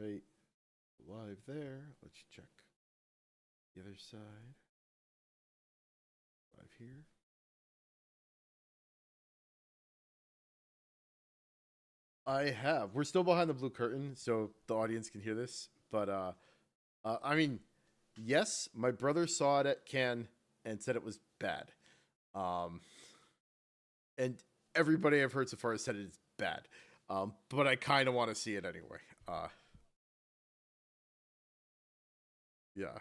Right. Live there. Let's check the other side. Live here. I have. We're still behind the blue curtain, so the audience can hear this. But I mean, yes, my brother saw it at Cannes and said it was bad. Um, and everybody I've heard so far has said it's bad. But I kind of want to see it anyway. Yeah.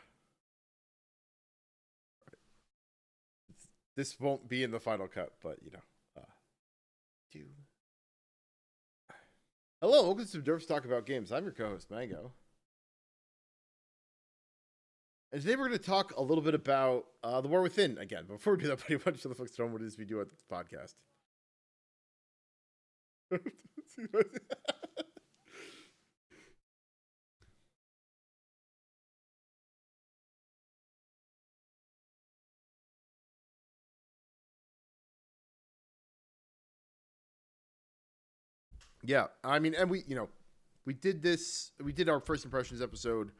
This won't be in the final cut, but you know. Do. Hello, welcome to Derps Talk About Games. I'm your co-host Mango, and today we're going to talk a little bit about the War Within again. But before we do that, buddy, why don't you tell the folks at home what it is we do at this podcast? Yeah, I mean, and we did our first impressions episode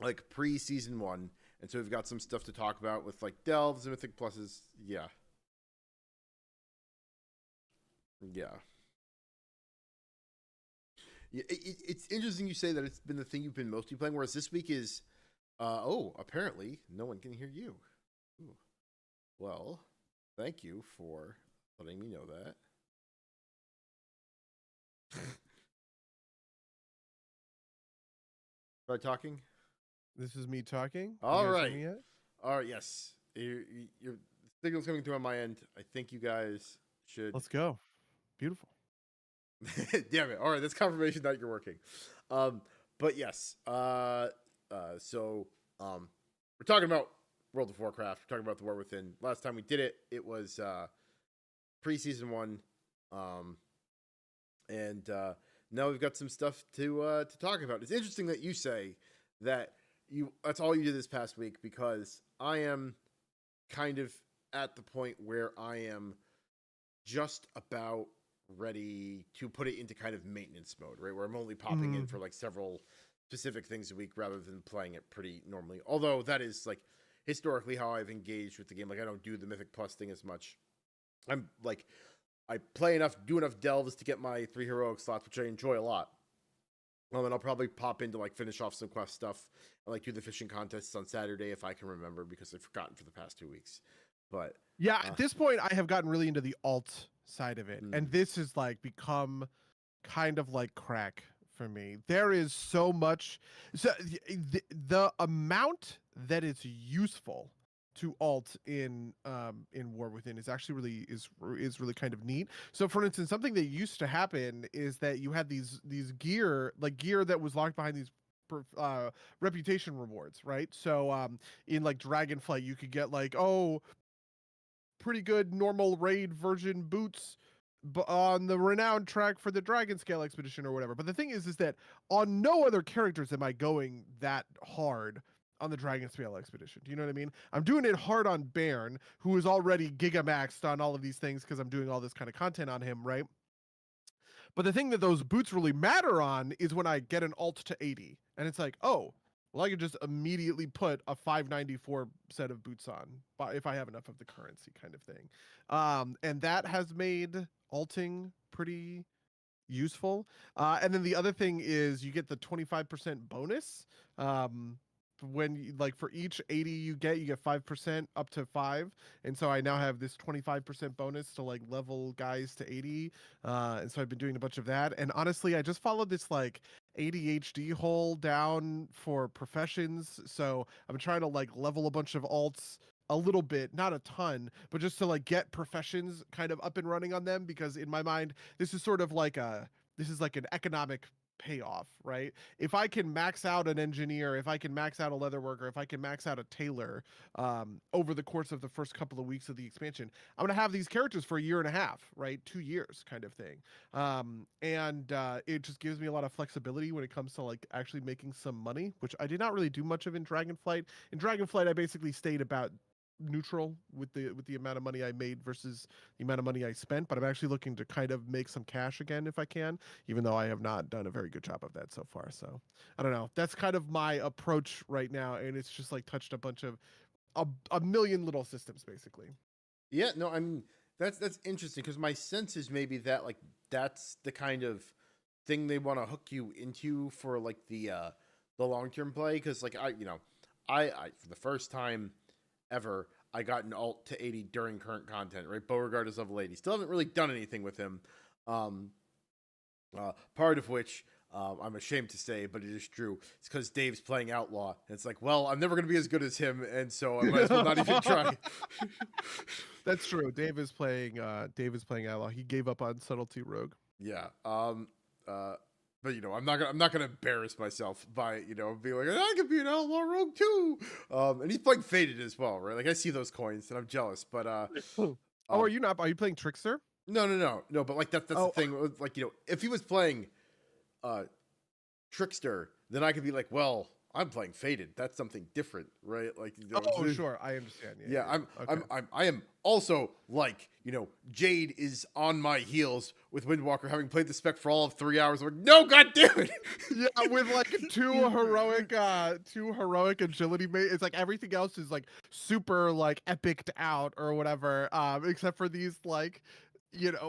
like pre-season 1, and so we've got some stuff to talk about with like delves and mythic pluses. Yeah. Yeah. It's interesting you say that it's been the thing you've been mostly playing, whereas this week is apparently no one can hear you. Ooh. Well, thank you for letting me know that. Try talking. This is me talking. All you guys right. hear me yet? All right. Yes. Your signal's coming through on my end. I think you guys should. Let's go. Beautiful. Damn it. All right. That's confirmation that you're working. But yes. So we're talking about World of Warcraft. We're talking about the War Within. Last time we did it, it was pre-season 1. And now we've got some stuff to talk about. It's interesting that you say that that's all you did this past week, because I am kind of at the point where I am just about ready to put it into kind of maintenance mode, right? Where I'm only popping in for like several specific things a week rather than playing it pretty normally. Although that is like historically how I've engaged with the game. Like I don't do the Mythic Plus thing as much. I'm like, I play enough, do enough delves to get my 3 heroic slots, which I enjoy a lot. And I'll probably pop in to like finish off some quest stuff and like do the fishing contests on Saturday if I can remember, because I've forgotten for the past 2 weeks. But yeah, at this point, I have gotten really into the alt side of it, and this has like become kind of like crack for me. There is so much, so the amount that is useful to alt in War Within is actually really really kind of neat. So for instance, something that used to happen is that you had these gear that was locked behind these reputation rewards, right? So in like Dragonflight you could get like, oh, pretty good normal raid version boots on the renowned track for the Dragon Scale expedition or whatever. But the thing is that on no other characters am I going that hard on the Dragon Scale expedition. Do you know what I mean? I'm doing it hard on Bairn, who is already gigamaxed on all of these things because I'm doing all this kind of content on him, right? But the thing that those boots really matter on is when I get an alt to 80. And it's like, oh, well, I could just immediately put a 594 set of boots on if I have enough of the currency, kind of thing. And that has made alting pretty useful. And then the other thing is you get the 25% bonus. When you, like for each 80 you get 5% up to 5, and so I now have this 25% bonus to like level guys to 80, and so I've been doing a bunch of that. And honestly, I just followed this like ADHD hole down for professions, so I'm trying to like level a bunch of alts a little bit, not a ton, but just to like get professions kind of up and running on them, because in my mind this is sort of like an economic payoff, right? If I can max out an engineer, if I can max out a leather worker, if I can max out a tailor over the course of the first couple of weeks of the expansion, I'm gonna have these characters for a year and a half, right? 2 years kind of thing. And it just gives me a lot of flexibility when it comes to like actually making some money, which I did not really do much of in Dragonflight. In Dragonflight, I basically stayed about neutral with the amount of money I made versus the amount of money I spent, but I'm actually looking to kind of make some cash again if I can, even though I have not done a very good job of that so far. So I don't know. That's kind of my approach right now, and it's just like touched a bunch of a million little systems basically. Yeah, no, I mean that's interesting because my sense is maybe that like that's the kind of thing they want to hook you into for like the long term play because like I for the first time ever I got an alt to 80 during current content, right? Beauregard is level 80. Still haven't really done anything with him. Um, part of which I'm ashamed to say, but it is true. It's because Dave's playing Outlaw, and it's like, well, I'm never going to be as good as him, and so I might as well not even try. That's true. Dave is playing Outlaw. He gave up on Subtlety Rogue. Yeah. But I'm not gonna embarrass myself by being like I could be an Outlaw Rogue too. And he's playing Faded as well, right? Like I see those coins and I'm jealous, but are you not? Are you playing Trickster? No. But like that's the thing. Like if he was playing Trickster, then I could be like, well, I'm playing Faded. That's something different, right? Like, sure, I understand. Yeah, I am also like, Jade is on my heels with Windwalker, having played the spec for all of 3 hours. I'm like, no, god damn it! Yeah, with like two heroic agility mates. It's like everything else is like super like epiced out or whatever, except for these like.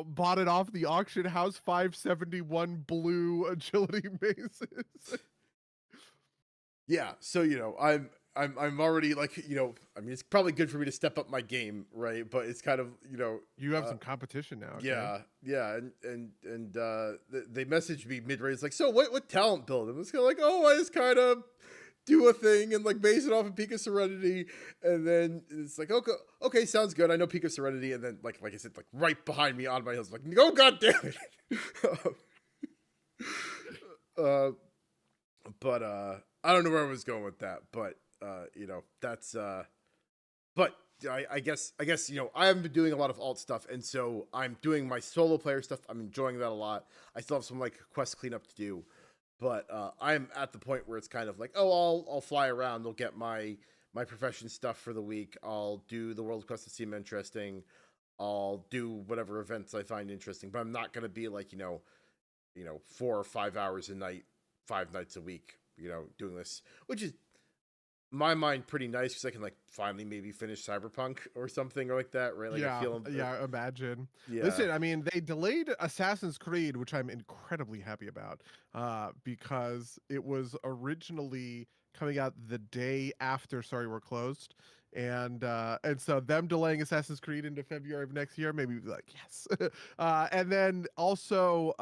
Bought it off the auction house 571 blue agility maces. Yeah, so I'm already like I mean it's probably good for me to step up my game, right? But it's kind of you have some competition now. Okay? Yeah, and they messaged me mid race like, so what talent build? And it's kind of like, oh, I just kind of do a thing and like base it off of Peak of Serenity, and then it's like okay, sounds good. I know Peak of Serenity, and then like I said, like right behind me on my heels, like oh god damn it. But I don't know where I was going with that, but that's but I guess I haven't been doing a lot of alt stuff, and so I'm doing my solo player stuff. I'm enjoying that a lot. I still have some like quest cleanup to do, but I'm at the point where it's kind of like, oh, I'll fly around. I'll get my profession stuff for the week. I'll do the world quests that seem interesting. I'll do whatever events I find interesting, but I'm not gonna be like 4 or 5 hours a night, 5 nights a week, doing this, which is my mind pretty nice because I can like finally maybe finish Cyberpunk or something or like that, right? Like imagine. Yeah. Listen, I mean, they delayed Assassin's Creed, which I'm incredibly happy about, because it was originally coming out the day after Sorry We're Closed. And so them delaying Assassin's Creed into February of next year, maybe like yes. And then also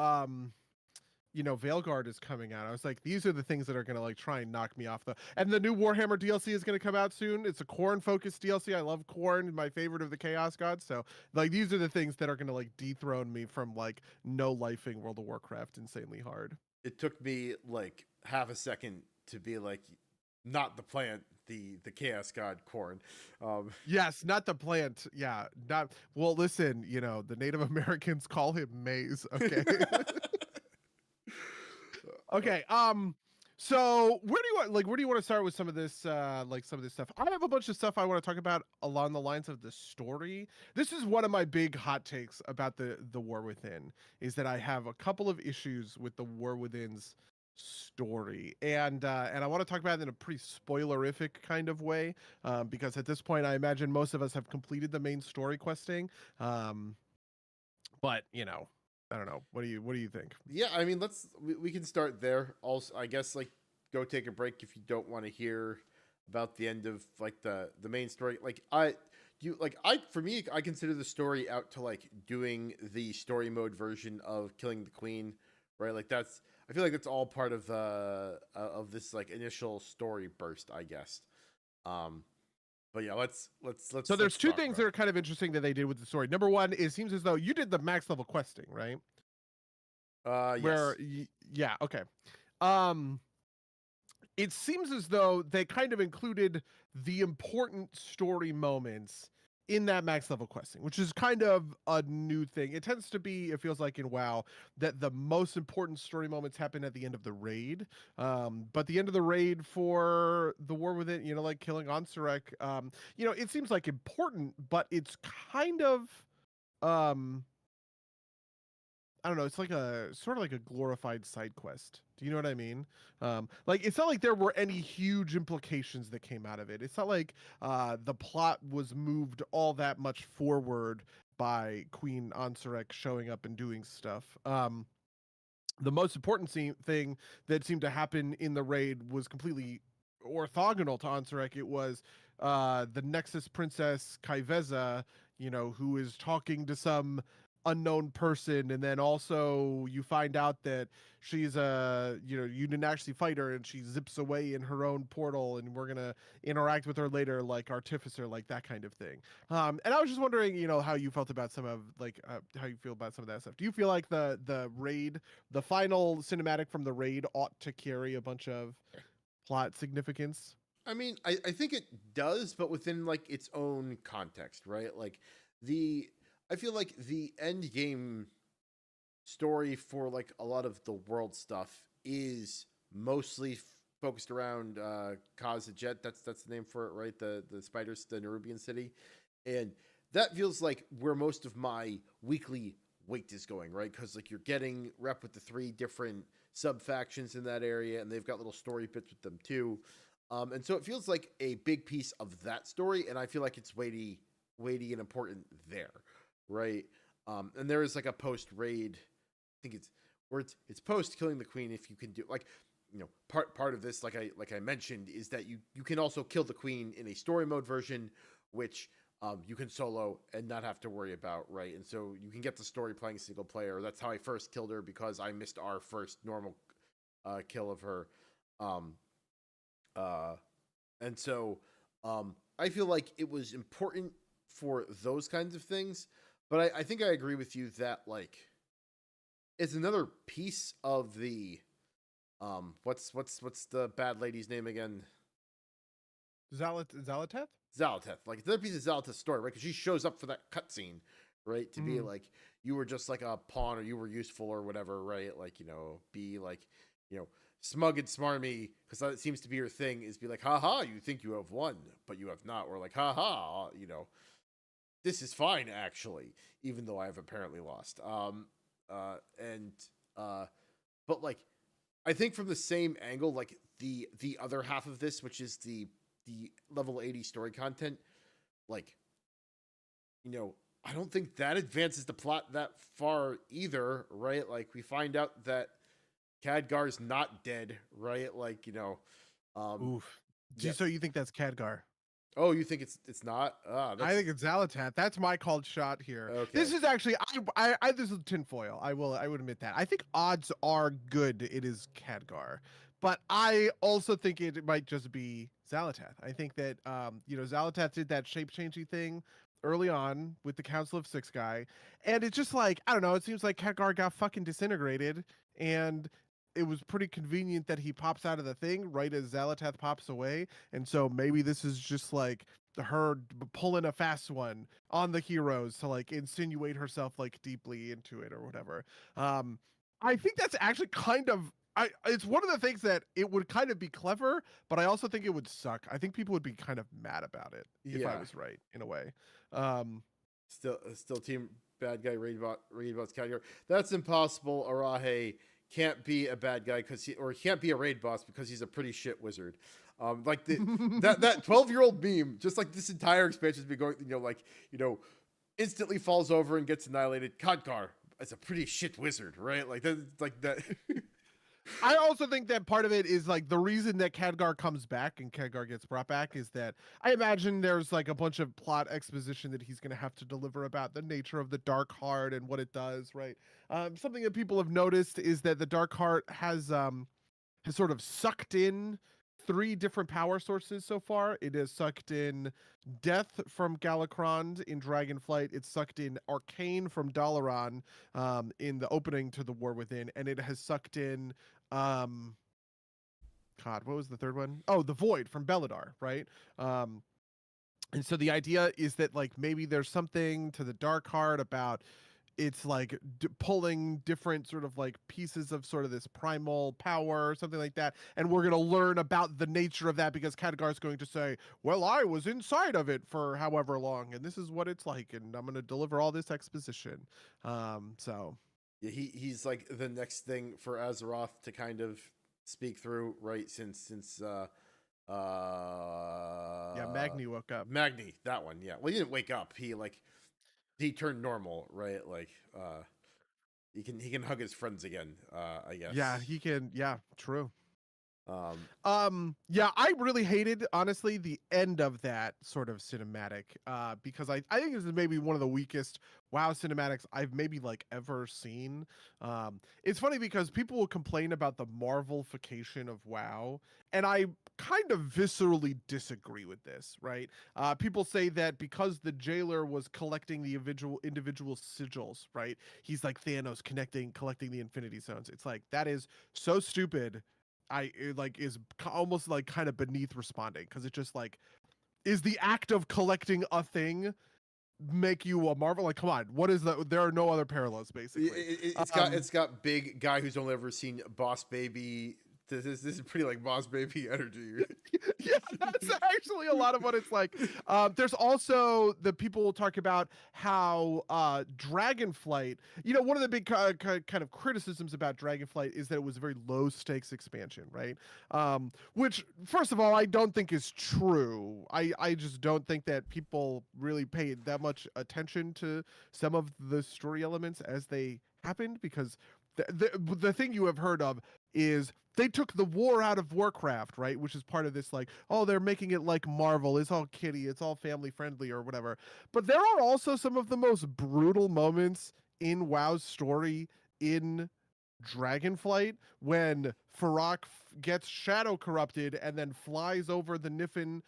Veilguard is coming out. I was like, these are the things that are gonna like try and knock me off and the new Warhammer DLC is gonna come out soon. It's a Khorne focused DLC. I love Khorne, my favorite of the Chaos Gods. So like these are the things that are gonna like dethrone me from like no lifing World of Warcraft insanely hard. It took me like half a second to be like, not the plant, the Chaos God Khorne. Yes, not the plant. Yeah, not well. Listen, the Native Americans call him maize. Okay. Okay. So where do you want to start with some of this stuff? I have a bunch of stuff I want to talk about along the lines of the story. This is one of my big hot takes about the War Within, is that I have a couple of issues with the War Within's story, and I want to talk about it in a pretty spoilerific kind of way, because at this point I imagine most of us have completed the main story questing, but I don't know. What do you think? Yeah, I mean, we can start there. Also, I guess like go take a break if you don't want to hear about the end of like the main story. Like for me, I consider the story out to like doing the story mode version of killing the queen, right? Like I feel like that's all part of this like initial story burst, I guess. But yeah, let's. So there's two things that are kind of interesting that they did with the story. Number one, it seems as though you did the max level questing, right? Yes. Yeah, okay. It seems as though they kind of included the important story moments in that max level questing, which is kind of a new thing. It tends to be, it feels like in WoW, that the most important story moments happen at the end of the raid. But the end of the raid for the War Within, like killing Ansurek, it seems like important, but it's kind of um I don't know, it's like a sort of like a glorified side quest. Do you know what I mean? Like it's not like there were any huge implications that came out of it. It's not like the plot was moved all that much forward by Queen Ansurek showing up and doing stuff. The most important thing that seemed to happen in the raid was completely orthogonal to Ansurek. It was the Nexus Princess Kaiveza, who is talking to some unknown person, and then also you find out that she's you didn't actually fight her, and she zips away in her own portal, and we're gonna interact with her later, like Artificer, like that kind of thing. And I was just wondering, how you felt about some of how you feel about some of that stuff. Do you feel like the raid, the final cinematic from the raid, ought to carry a bunch of plot significance? I mean, I think it does, but within like its own context, right? Like I feel like the end game story for like a lot of the world stuff is mostly focused around Khazajet. That's the name for it, right? The spiders, the Nerubian city, and that feels like where most of my weekly weight is going, right? Because like you're getting rep with the 3 different sub factions in that area, and they've got little story bits with them too. And so it feels like a big piece of that story, and I feel like it's weighty and important there, right? And there is like a post raid, I think it's where it's post killing the queen. If you can do like, part of this, like I mentioned, is that you can also kill the queen in a story mode version, which you can solo and not have to worry about, right? And so you can get the story playing single player. That's how I first killed her, because I missed our first normal kill of her. And so I feel like it was important for those kinds of things, but I think I agree with you that like it's another piece of the what's the bad lady's name again? Zalateth? Zalateth. Like it's another piece of Zalateth's story, right? Because she shows up for that cutscene, right? To be like, you were just like a pawn, or you were useful or whatever, right? Like, be like, smug and smarmy, because that seems to be your thing, is be like, haha, you think you have won, but you have not. Or like, haha, this is fine actually, even though I have apparently lost. And but like, I think from the same angle, like the other half of this, which is the level 80 story content, like, I don't think that advances the plot that far either, right? Like we find out that Khadgar's not dead, right? Like, Oof. yeah. So you think that's Khadgar? Oh, you think it's not? I think it's Zalateth. That's my called shot here. Okay. This is actually I this is tinfoil. I would admit that. I think odds are good it is Khadgar, but I also think it might just be Zalateth. I think that Zalateth did that shape changing thing early on with the Council of Six guy, and it's just like, I don't know. It seems like Khadgar got fucking disintegrated, and it was pretty convenient that he pops out of the thing right as Zalateth pops away. And so maybe this is just like her pulling a fast one on the heroes to like insinuate herself like deeply into it or whatever. I think that's actually kind of it's one of the things that it would kind of be clever, but I also think it would suck. I think people would be kind of mad about it if I was right in a way. Still team bad guy raid boss Khadgar. That's impossible. Arahe can't be a bad guy he can't be a raid boss because he's a pretty shit wizard. Like that 12-year-old meme, just like this entire expansion has been going, instantly falls over and gets annihilated. Khadgar is a pretty shit wizard, right? Like that. I also think that part of it is like the reason that Khadgar comes back and Khadgar gets brought back is that I imagine there's like a bunch of plot exposition that he's going to have to deliver about the nature of the Dark Heart and what it does, right? Something that people have noticed is that the Dark Heart has sort of sucked in 3 different power sources so far. It has sucked in Death from Galakrond in Dragonflight. It's sucked in Arcane from Dalaran in the opening to the War Within, and it has sucked in God, what was the third one? Oh, the Void from Beladar, right? And so the idea is that like maybe there's something to the dark heart about it's like pulling different sort of like pieces of sort of this primal power or something like that, and we're going to learn about the nature of that because Khadgar's going to say, well, I was inside of it for however long and this is what it's like and I'm going to deliver all this exposition. So Yeah, he's like the next thing for Azeroth to kind of speak through, right? Since yeah, Magni woke up. Magni, that one, yeah. Well, he didn't wake up. He turned normal, right? Like he can hug his friends again, I guess. Yeah, he can. Yeah, true. Yeah, I really hated, honestly, the end of that sort of cinematic, because I think this is maybe one of the weakest WoW cinematics I've maybe like ever seen. It's funny because people will complain about the Marvelification of WoW, and I kind of viscerally disagree with this, right? People say that because the jailer was collecting the individual sigils, right? He's like Thanos collecting the Infinity Stones. It's like, that is so stupid. It like is almost like kind of beneath responding because it just like is the act of collecting a thing make you a Marvel? Like, come on, what is the? There are no other parallels, basically. it's got big guy who's only ever seen Boss Baby. This is pretty like Boss Baby energy. Yeah, that's actually a lot of what it's like. There's also the people will talk about how Dragonflight, one of the big kind of criticisms about Dragonflight is that it was a very low stakes expansion, right? Which, first of all, I don't think is true. I just don't think that people really paid that much attention to some of the story elements as they happened, because the thing you have heard of is they took the war out of Warcraft, right? Which is part of this, like, oh, they're making it like Marvel. It's all kiddie. It's all family friendly or whatever. But there are also some of the most brutal moments in WoW's story in Dragonflight when Farak gets shadow corrupted and then flies over the Niffin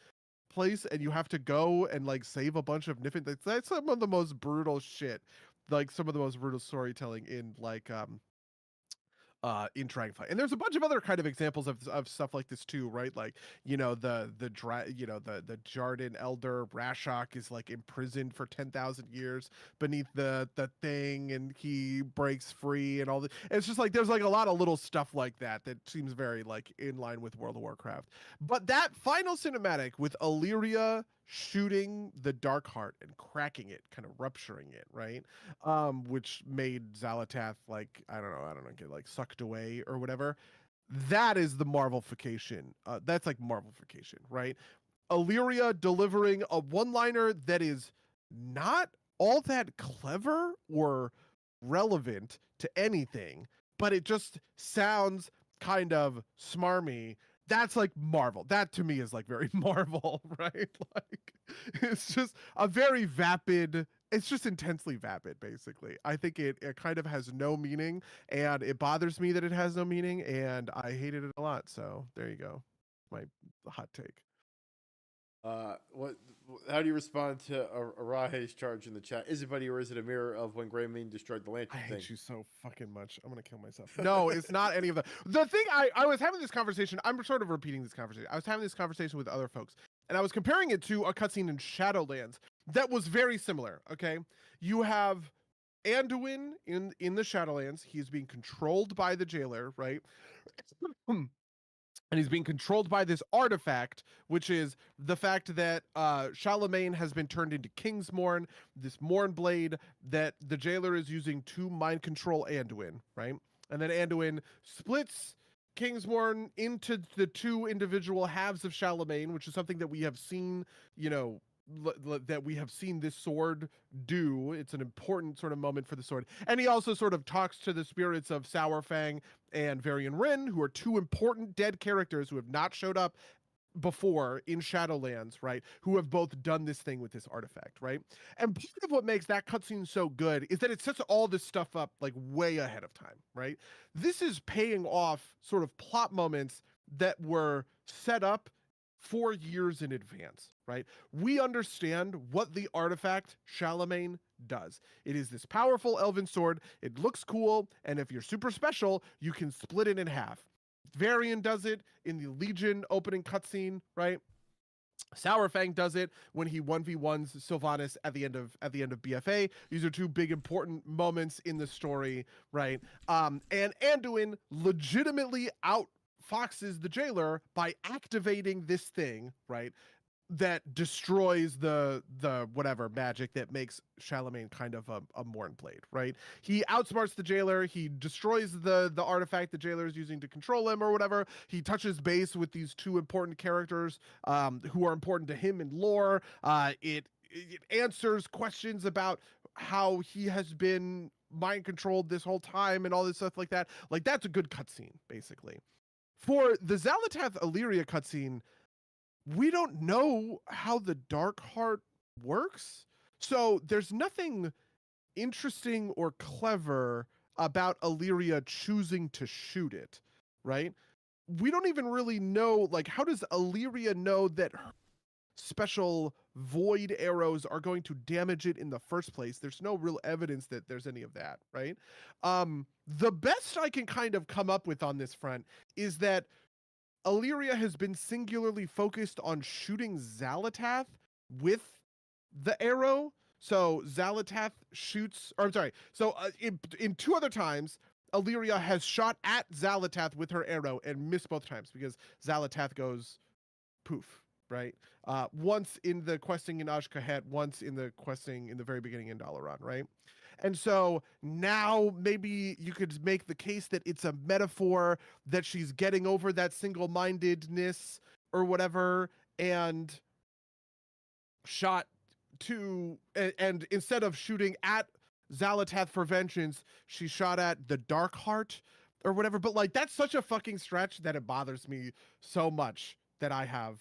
place and you have to go and like save a bunch of Niffin. That's some of the most brutal shit. Like some of the most brutal storytelling in like in Dragonflight. And there's a bunch of other kind of examples of stuff like this too, right? Like, the Jarden elder Rashok is like imprisoned for 10,000 years beneath the thing and he breaks free and all that. It's just like there's like a lot of little stuff like that that seems very like in line with World of Warcraft. But that final cinematic with Illyria shooting the Darkheart and cracking it, kind of rupturing it, right? Which made Xalatath like I don't know, get like sucked away or whatever. That is the Marvelification. That's like Marvelification, right? Illyria delivering a one-liner that is not all that clever or relevant to anything, but it just sounds kind of smarmy. That's like Marvel. That to me is like very Marvel, right? Like it's just a very vapid, it's just intensely vapid, basically. I think it kind of has no meaning, and it bothers me that it has no meaning, and I hated it a lot. So there you go. My hot take. What? How do you respond to Arahe's charge in the chat? Is it buddy or is it a mirror of when Greymane destroyed the lantern? I hate you so fucking much. I'm gonna kill myself. No, it's not any of that. The thing I was having this conversation. I'm sort of repeating this conversation. I was having this conversation with other folks, and I was comparing it to a cutscene in Shadowlands that was very similar. Okay, you have Anduin in the Shadowlands. He's being controlled by the jailer, right? And he's being controlled by this artifact, which is the fact that Charlemagne has been turned into Kingsmorn, this Morn blade that the jailer is using to mind control Anduin, right? And then Anduin splits Kingsmorn into the two individual halves of Charlemagne, which is something that we have seen, that we have seen this sword do. It's an important sort of moment for the sword. And he also sort of talks to the spirits of Sourfang and Varian Wrynn, who are two important dead characters who have not showed up before in Shadowlands, right? Who have both done this thing with this artifact, right? And part of what makes that cutscene so good is that it sets all this stuff up like way ahead of time, right? This is paying off sort of plot moments that were set up 4 years in advance, right? We understand what the artifact Charlemagne does. It is this powerful elven sword. It looks cool, and if you're super special, you can split it in half. Varian does it in the Legion opening cutscene, right? Sourfang does it when he 1v1s Sylvanas at the end of BFA. These are two big important moments in the story, right? And Anduin legitimately outfoxes the jailer by activating this thing, right? That destroys the whatever magic that makes Charlemagne kind of a Morn blade, right? He outsmarts the jailer, he destroys the artifact the jailer is using to control him or whatever. He touches base with these two important characters who are important to him in lore. It answers questions about how he has been mind controlled this whole time and all this stuff like that. Like, that's a good cutscene, basically. For the Xal'atath Illyria cutscene, we don't know how the Dark Heart works. So there's nothing interesting or clever about Illyria choosing to shoot it, right? We don't even really know, like, how does Illyria know that her special void arrows are going to damage it in the first place? There's no real evidence that there's any of that, right? The best I can kind of come up with on this front is that Illyria has been singularly focused on shooting Xal'atath with the arrow. So Xal'atath shoots, or I'm sorry. So in two other times, Illyria has shot at Xal'atath with her arrow and missed both times because Xal'atath goes poof, right? Once in the questing in Azj-Kahet, once in the questing in the very beginning in Dalaran, right? And so now maybe you could make the case that it's a metaphor that she's getting over that single-mindedness or whatever, and shot to, and instead of shooting at Xal'atath for vengeance, she shot at the Dark Heart or whatever. But like, that's such a fucking stretch that it bothers me so much that I have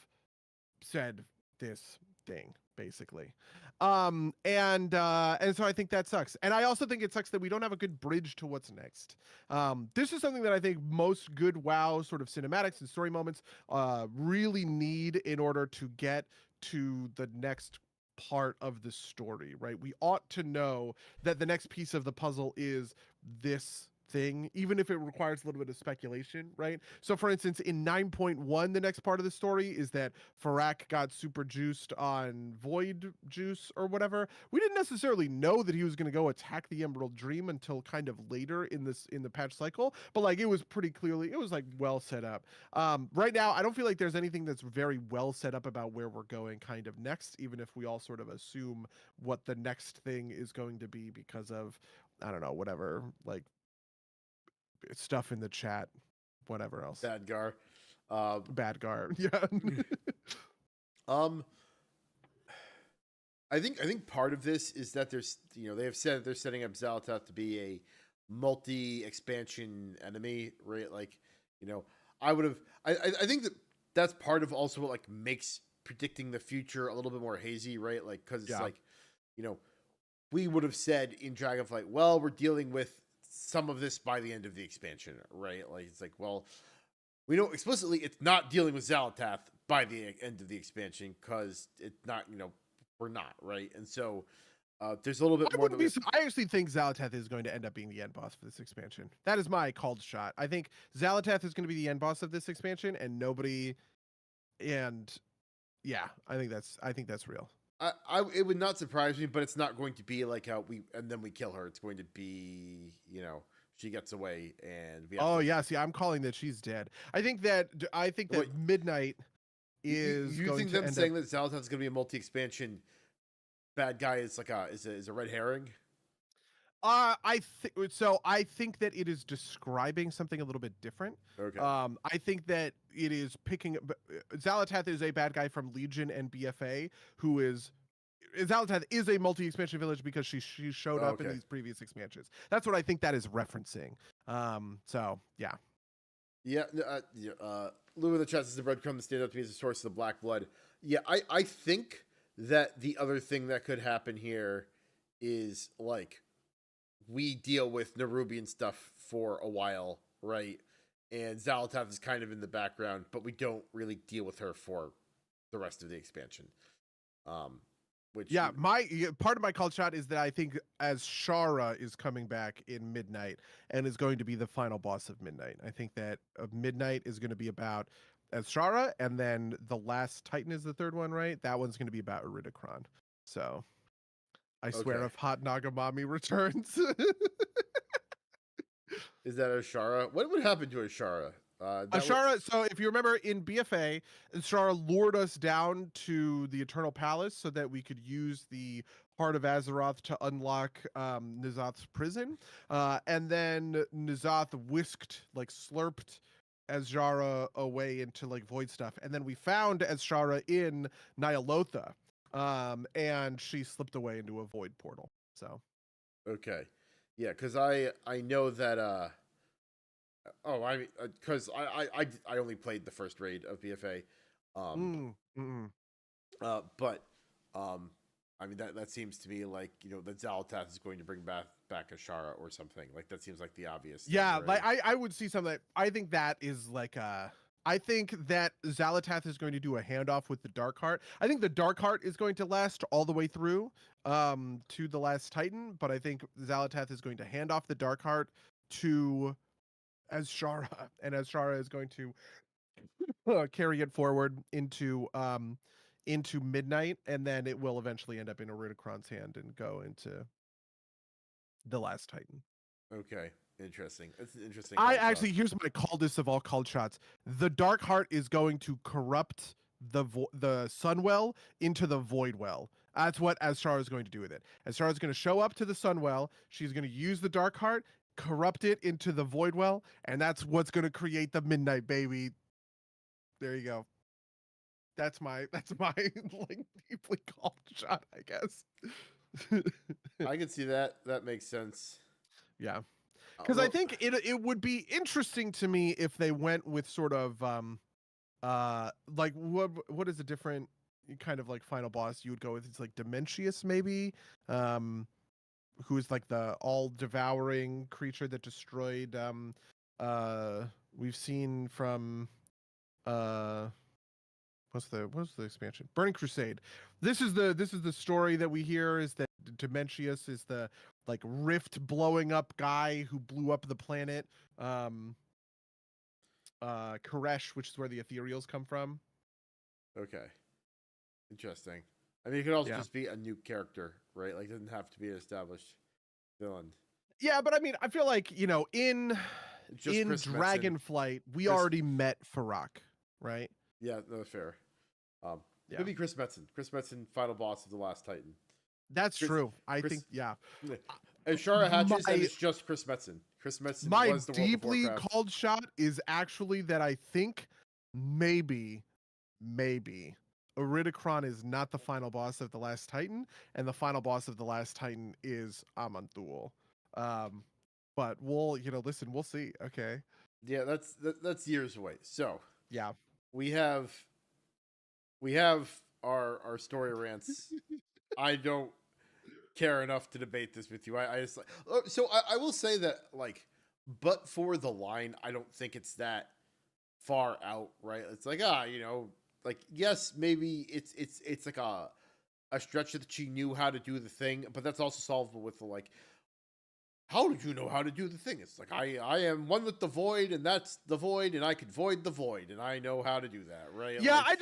said this thing, basically. And so I think that sucks. And I also think it sucks that we don't have a good bridge to what's next. This is something that I think most good WoW sort of cinematics and story moments really need in order to get to the next part of the story, right? We ought to know that the next piece of the puzzle is this thing, even if it requires a little bit of speculation, right? So for instance, in 9.1, the next part of the story is that Farak got super juiced on void juice or whatever. We didn't necessarily know that he was going to go attack the Emerald Dream until kind of later in the patch cycle, but like, it was pretty clearly, it was like well set up. Right now, I don't feel like there's anything that's very well set up about where we're going kind of next, even if we all sort of assume what the next thing is going to be because of, I don't know, whatever, like, stuff in the chat, whatever else. Badgar. Badgar. Yeah. I think part of this is that there's, they have said that they're setting up Xal'atath to be a multi-expansion enemy, right? Like, I think that's part of also what like makes predicting the future a little bit more hazy, right? Like, because it's like, we would have said in Dragonflight, well, we're dealing with some of this by the end of the expansion, right? Like, it's like, well, we know explicitly it's not dealing with Xal'atath by the end of the expansion because it's not, we're not, right? And so there's a little bit more. I actually think Xal'atath is going to end up being the end boss for this expansion. That is my called shot. I think Xal'atath is going to be the end boss of this expansion, and nobody. And yeah, I think that's real. It would not surprise me, but it's not going to be like how and then we kill her. It's going to be, she gets away and we have yeah, see, I'm calling that she's dead. I think that Wait, Midnight is you think them saying that Xal'atath is going to be a multi-expansion bad guy is like is a red herring? I think that it is describing something a little bit different. Okay. I think that it is picking. Xal'atath is a bad guy from Legion and BFA who is. Xal'atath is a multi-expansion village because she showed up in these previous expansions. That's what I think that is referencing. So yeah. Yeah. Lou in the chat says the breadcrumb that stand up to me as a source of the black blood. Yeah, I think that the other thing that could happen here is like, we deal with Nerubian stuff for a while, right? And Xal'atath is kind of in the background, but we don't really deal with her for the rest of the expansion. My part of my call shot is that I think as Shara is coming back in Midnight and is going to be the final boss of Midnight. I think that Midnight is going to be about Shara, and then the last Titan is the third one, right? That one's going to be about Iridikron. So I swear, Okay. if Hot Nagamami returns, Is that Ashara? What would happen to Ashara? That was Ashara. So if you remember in BFA, Ashara lured us down to the Eternal Palace so that we could use the Heart of Azeroth to unlock N'Zoth's prison, and then N'Zoth whisked, like slurped Azshara away into like void stuff, and then we found Azshara in Nyalotha, and she slipped away into a void portal. So okay. Yeah, because I know that oh, I because I only played the first raid of BFA, mm, mm. but I mean that seems to me like that Xal'atath is going to bring back Ashara or something. Like that seems like the obvious thing, Yeah, right? like I would see something. I think that is like I think that Xal'atath is going to do a handoff with the Dark Heart. I think the Dark Heart is going to last all the way through to the last Titan, but I think Xal'atath is going to hand off the Dark Heart to Azshara, and Azshara is going to carry it forward into midnight, and then it will eventually end up in Iridikron's hand and go into the last Titan. Okay, interesting. That's an interesting. I Call shot. actually, here's my coldest of all cold shots. The Dark Heart is going to corrupt the Sunwell into the Void Well. That's what Azshara is going to do with it. Azshara is going to show up to the Sunwell. She's going to use the Dark Heart, corrupt it into the Void Well, and that's what's going to create the Midnight Baby. There you go. That's my like deeply called shot, I guess. I can see that. That makes sense. Yeah. Because I think it would be interesting to me if they went with sort of like what is a different kind of like final boss you would go with? It's like Dementius maybe, who is like the all devouring creature that destroyed we've seen from what's the expansion? Burning Crusade. This is the story that we hear, is that Dementius is the like rift blowing up guy who blew up the planet Koresh, which is where the ethereals come from. Okay, interesting. I mean, it could also Yeah. just be a new character, right? Like, it doesn't have to be an established villain. Yeah, but I mean, I feel like, in Just Chris Metzen. Dragonflight, we Chris- already met Farak, right? Yeah, no, fair. Yeah. Could be Chris Metzen. Chris Metzen, final boss of the last Titan. That's Chris- true. I Chris- think, yeah. Ashara hatches, My- and it's just Chris Metzen. Chris Metzen My was the World of deeply Warcraft. called shot is actually that I think maybe Iridikron is not the final boss of the last Titan, and the final boss of the last Titan is Aman'Thul. But we'll, listen, we'll see. Okay. Yeah, that's years away. So Yeah. we have our story rants. I don't care enough to debate this with you. I just so I will say that, like, but for the line, I don't think it's that far out, right? It's like, like, yes, maybe it's like a stretch that she knew how to do the thing, but that's also solvable with the, like, how did you know how to do the thing? It's like, I am one with the void, and that's the void, and I can void the void, and I know how to do that, right? Yeah, Like, I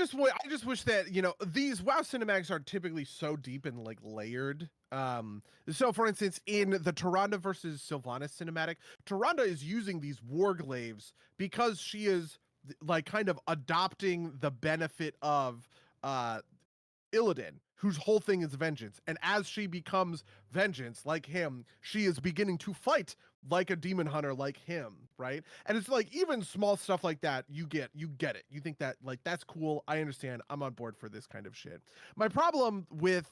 just wish that, these WoW cinematics are typically so deep and like layered. So for instance, in the Tyrande versus Sylvanas cinematic, Tyrande is using these warglaves because she is like kind of adopting the benefit of Illidan, whose whole thing is vengeance. And as she becomes vengeance like him, she is beginning to fight like a demon hunter like him, right? And it's like, even small stuff like that, you get it. You think that, like, that's cool. I understand. I'm on board for this kind of shit. My problem with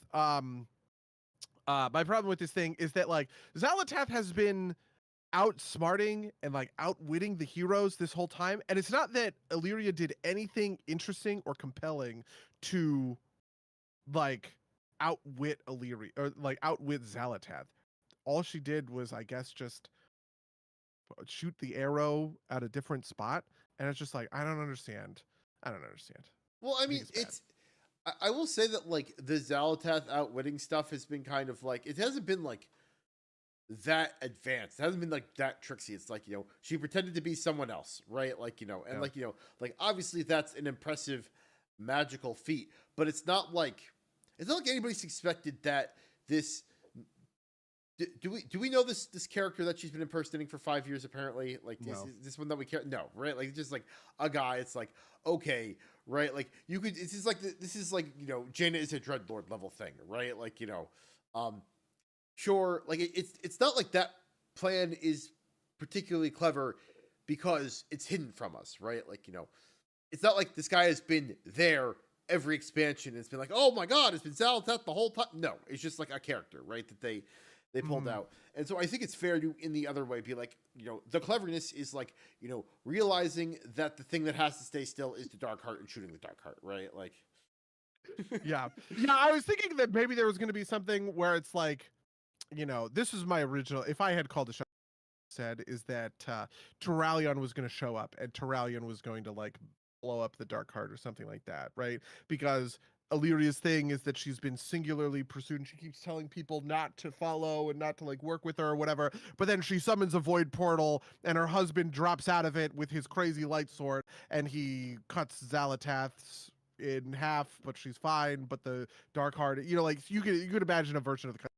this thing is that, like, Xal'atath has been outsmarting and like outwitting the heroes this whole time, and it's not that Illyria did anything interesting or compelling to like outwit Illyria or like outwit Xal'atath. All she did was, I guess, just shoot the arrow at a different spot, and it's just like, I don't understand. well, I mean, it's I will say that, like, the Xal'atath outwitting stuff has been kind of like, it hasn't been like that advanced. It hasn't been like that tricksy. It's like, she pretended to be someone else, right? Like, and Yeah. like, like obviously that's an impressive magical feat, but it's not like anybody's expected that this do we know this character that she's been impersonating for 5 years apparently? Like No. is this one that we care? No, right? Like it's just like a guy. It's like, okay, right? Like you could. This is like Jaina is a Dreadlord level thing, right? Like sure. Like it's not like that plan is particularly clever because it's hidden from us, right? Like it's not like this guy has been there every expansion. It's been like, oh my god, it's been Zalatat the whole time. No, it's just like a character, right? That they pulled out. And so I think it's fair to, in the other way, be like, the cleverness is like, realizing that the thing that has to stay still is the dark heart and shooting the dark heart, right? Like, Yeah. I was thinking that maybe there was going to be something where it's like, this is my original. If I had called the show, said is that Turalyon was going to show up and Turalyon was going to like blow up the dark heart or something like that, right? Because Illyria's thing is that she's been singularly pursued and she keeps telling people not to follow and not to like work with her or whatever, but then she summons a void portal and her husband drops out of it with his crazy light sword and he cuts Zalatath's in half, but she's fine. But the dark heart, like you could imagine a version of the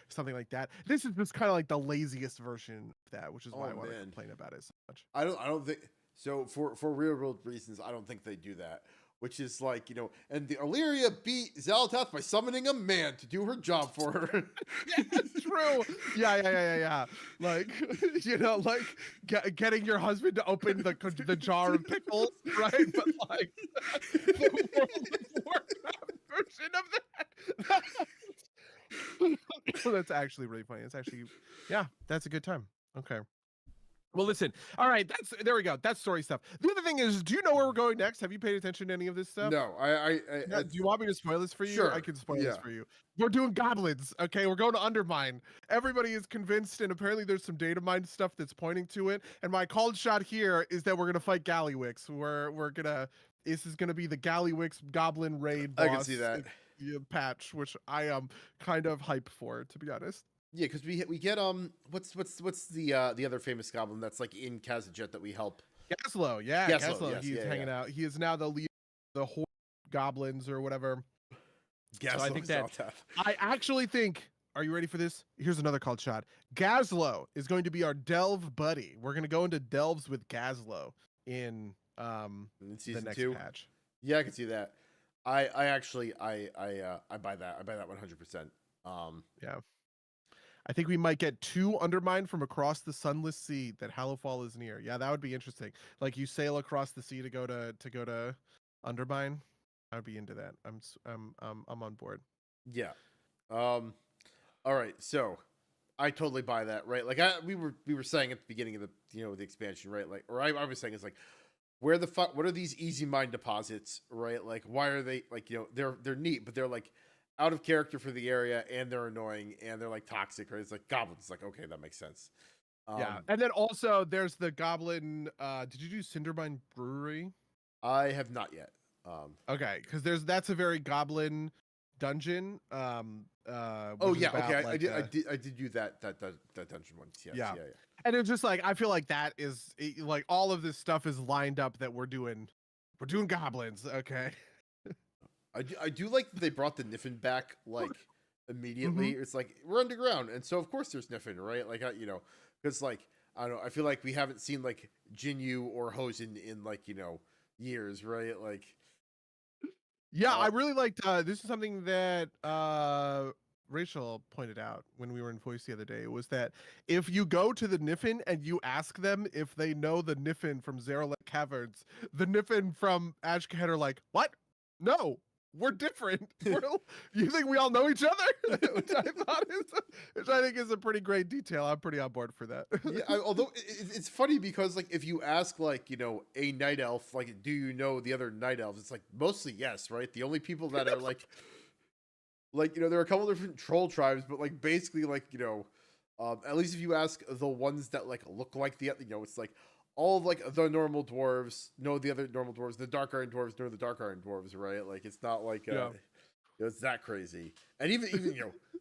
something like that. This is just kind of like the laziest version of that, which is why I want to complain about it so much. I don't think so. For real world reasons, I don't think they do that. Which is like, and the Illyria beat Zalatath by summoning a man to do her job for her. Yeah, that's true. Yeah. Like, like getting your husband to open the jar of pickles, right? But like the World of Warcraft version of that. That's actually really funny. It's actually, that's a good time. Okay. Well, listen. All right, there we go. That's story stuff. The other thing is, do you know where we're going next? Have you paid attention to any of this stuff? No, Do you want me to spoil this for you? Sure. I can spoil this for you. We're doing goblins. Okay, we're going to Undermine. Everybody is convinced, and apparently there's some data mine stuff that's pointing to it. And my called shot here is that we're gonna fight Gallywix. This is gonna be the Gallywix Goblin raid boss. I can see that patch, which I am kind of hype for, to be honest. Yeah, because we get what's the other famous goblin that's like in Kazajet that we help? Gaslow, Gaslow. Yes, he's hanging out. He is now the leader of the horde goblins or whatever. Gaslow, so I think that I actually think. Are you ready for this? Here's another called shot. Gaslow is going to be our delve buddy. We're going to go into delves with Gaslow in season the next 2 patch. Yeah, I can see that. I actually buy that. I buy that 100%. Yeah. I think we might get 2 Undermine from across the sunless sea that Hallowfall is near. Yeah, that would be interesting. Like you sail across the sea to go to Undermine. I'd be into that. I'm on board. Yeah. All right. So I totally buy that. Right. Like we were saying at the beginning of the the expansion. Right. Like, or I was saying it's like, where the fuck? What are these easy mine deposits? Right. Like, why are they like they're neat, but they're like out of character for the area, and they're annoying, and they're like toxic, right? It's like goblins. It's like, okay, that makes sense. Yeah, and then also there's the goblin. Did you do Cindermine Brewery? I have not yet. Okay, because that's a very goblin dungeon. Oh yeah, okay. Like I did do that dungeon once. Yes, yeah. And it's just like I feel like that is like all of this stuff is lined up that we're doing goblins. Okay. I do like that they brought the Niffin back like immediately. It's like we're underground, and so of course there's Niffin, right? Like because like I don't know. I feel like we haven't seen like Jinyu or Hosen in like years, right? Like yeah, I really liked. This is something that Rachel pointed out when we were in Voice the other day, was that if you go to the Niffin and you ask them if they know the Niffin from Zeralek Caverns, the Niffin from Ashkehead are like, what? No, we're different. You think we all know each other? Which I think is a pretty great detail. I'm pretty on board for that. Yeah, although it's funny because like if you ask like a night elf, like, do you know the other night elves? It's like mostly yes, right? The only people that are like there are a couple different troll tribes, but like basically like at least if you ask the ones that like look like the it's like all of like the normal dwarves know the other normal dwarves, the dark iron dwarves know the dark iron dwarves, right? Like it's not like It's that crazy. And even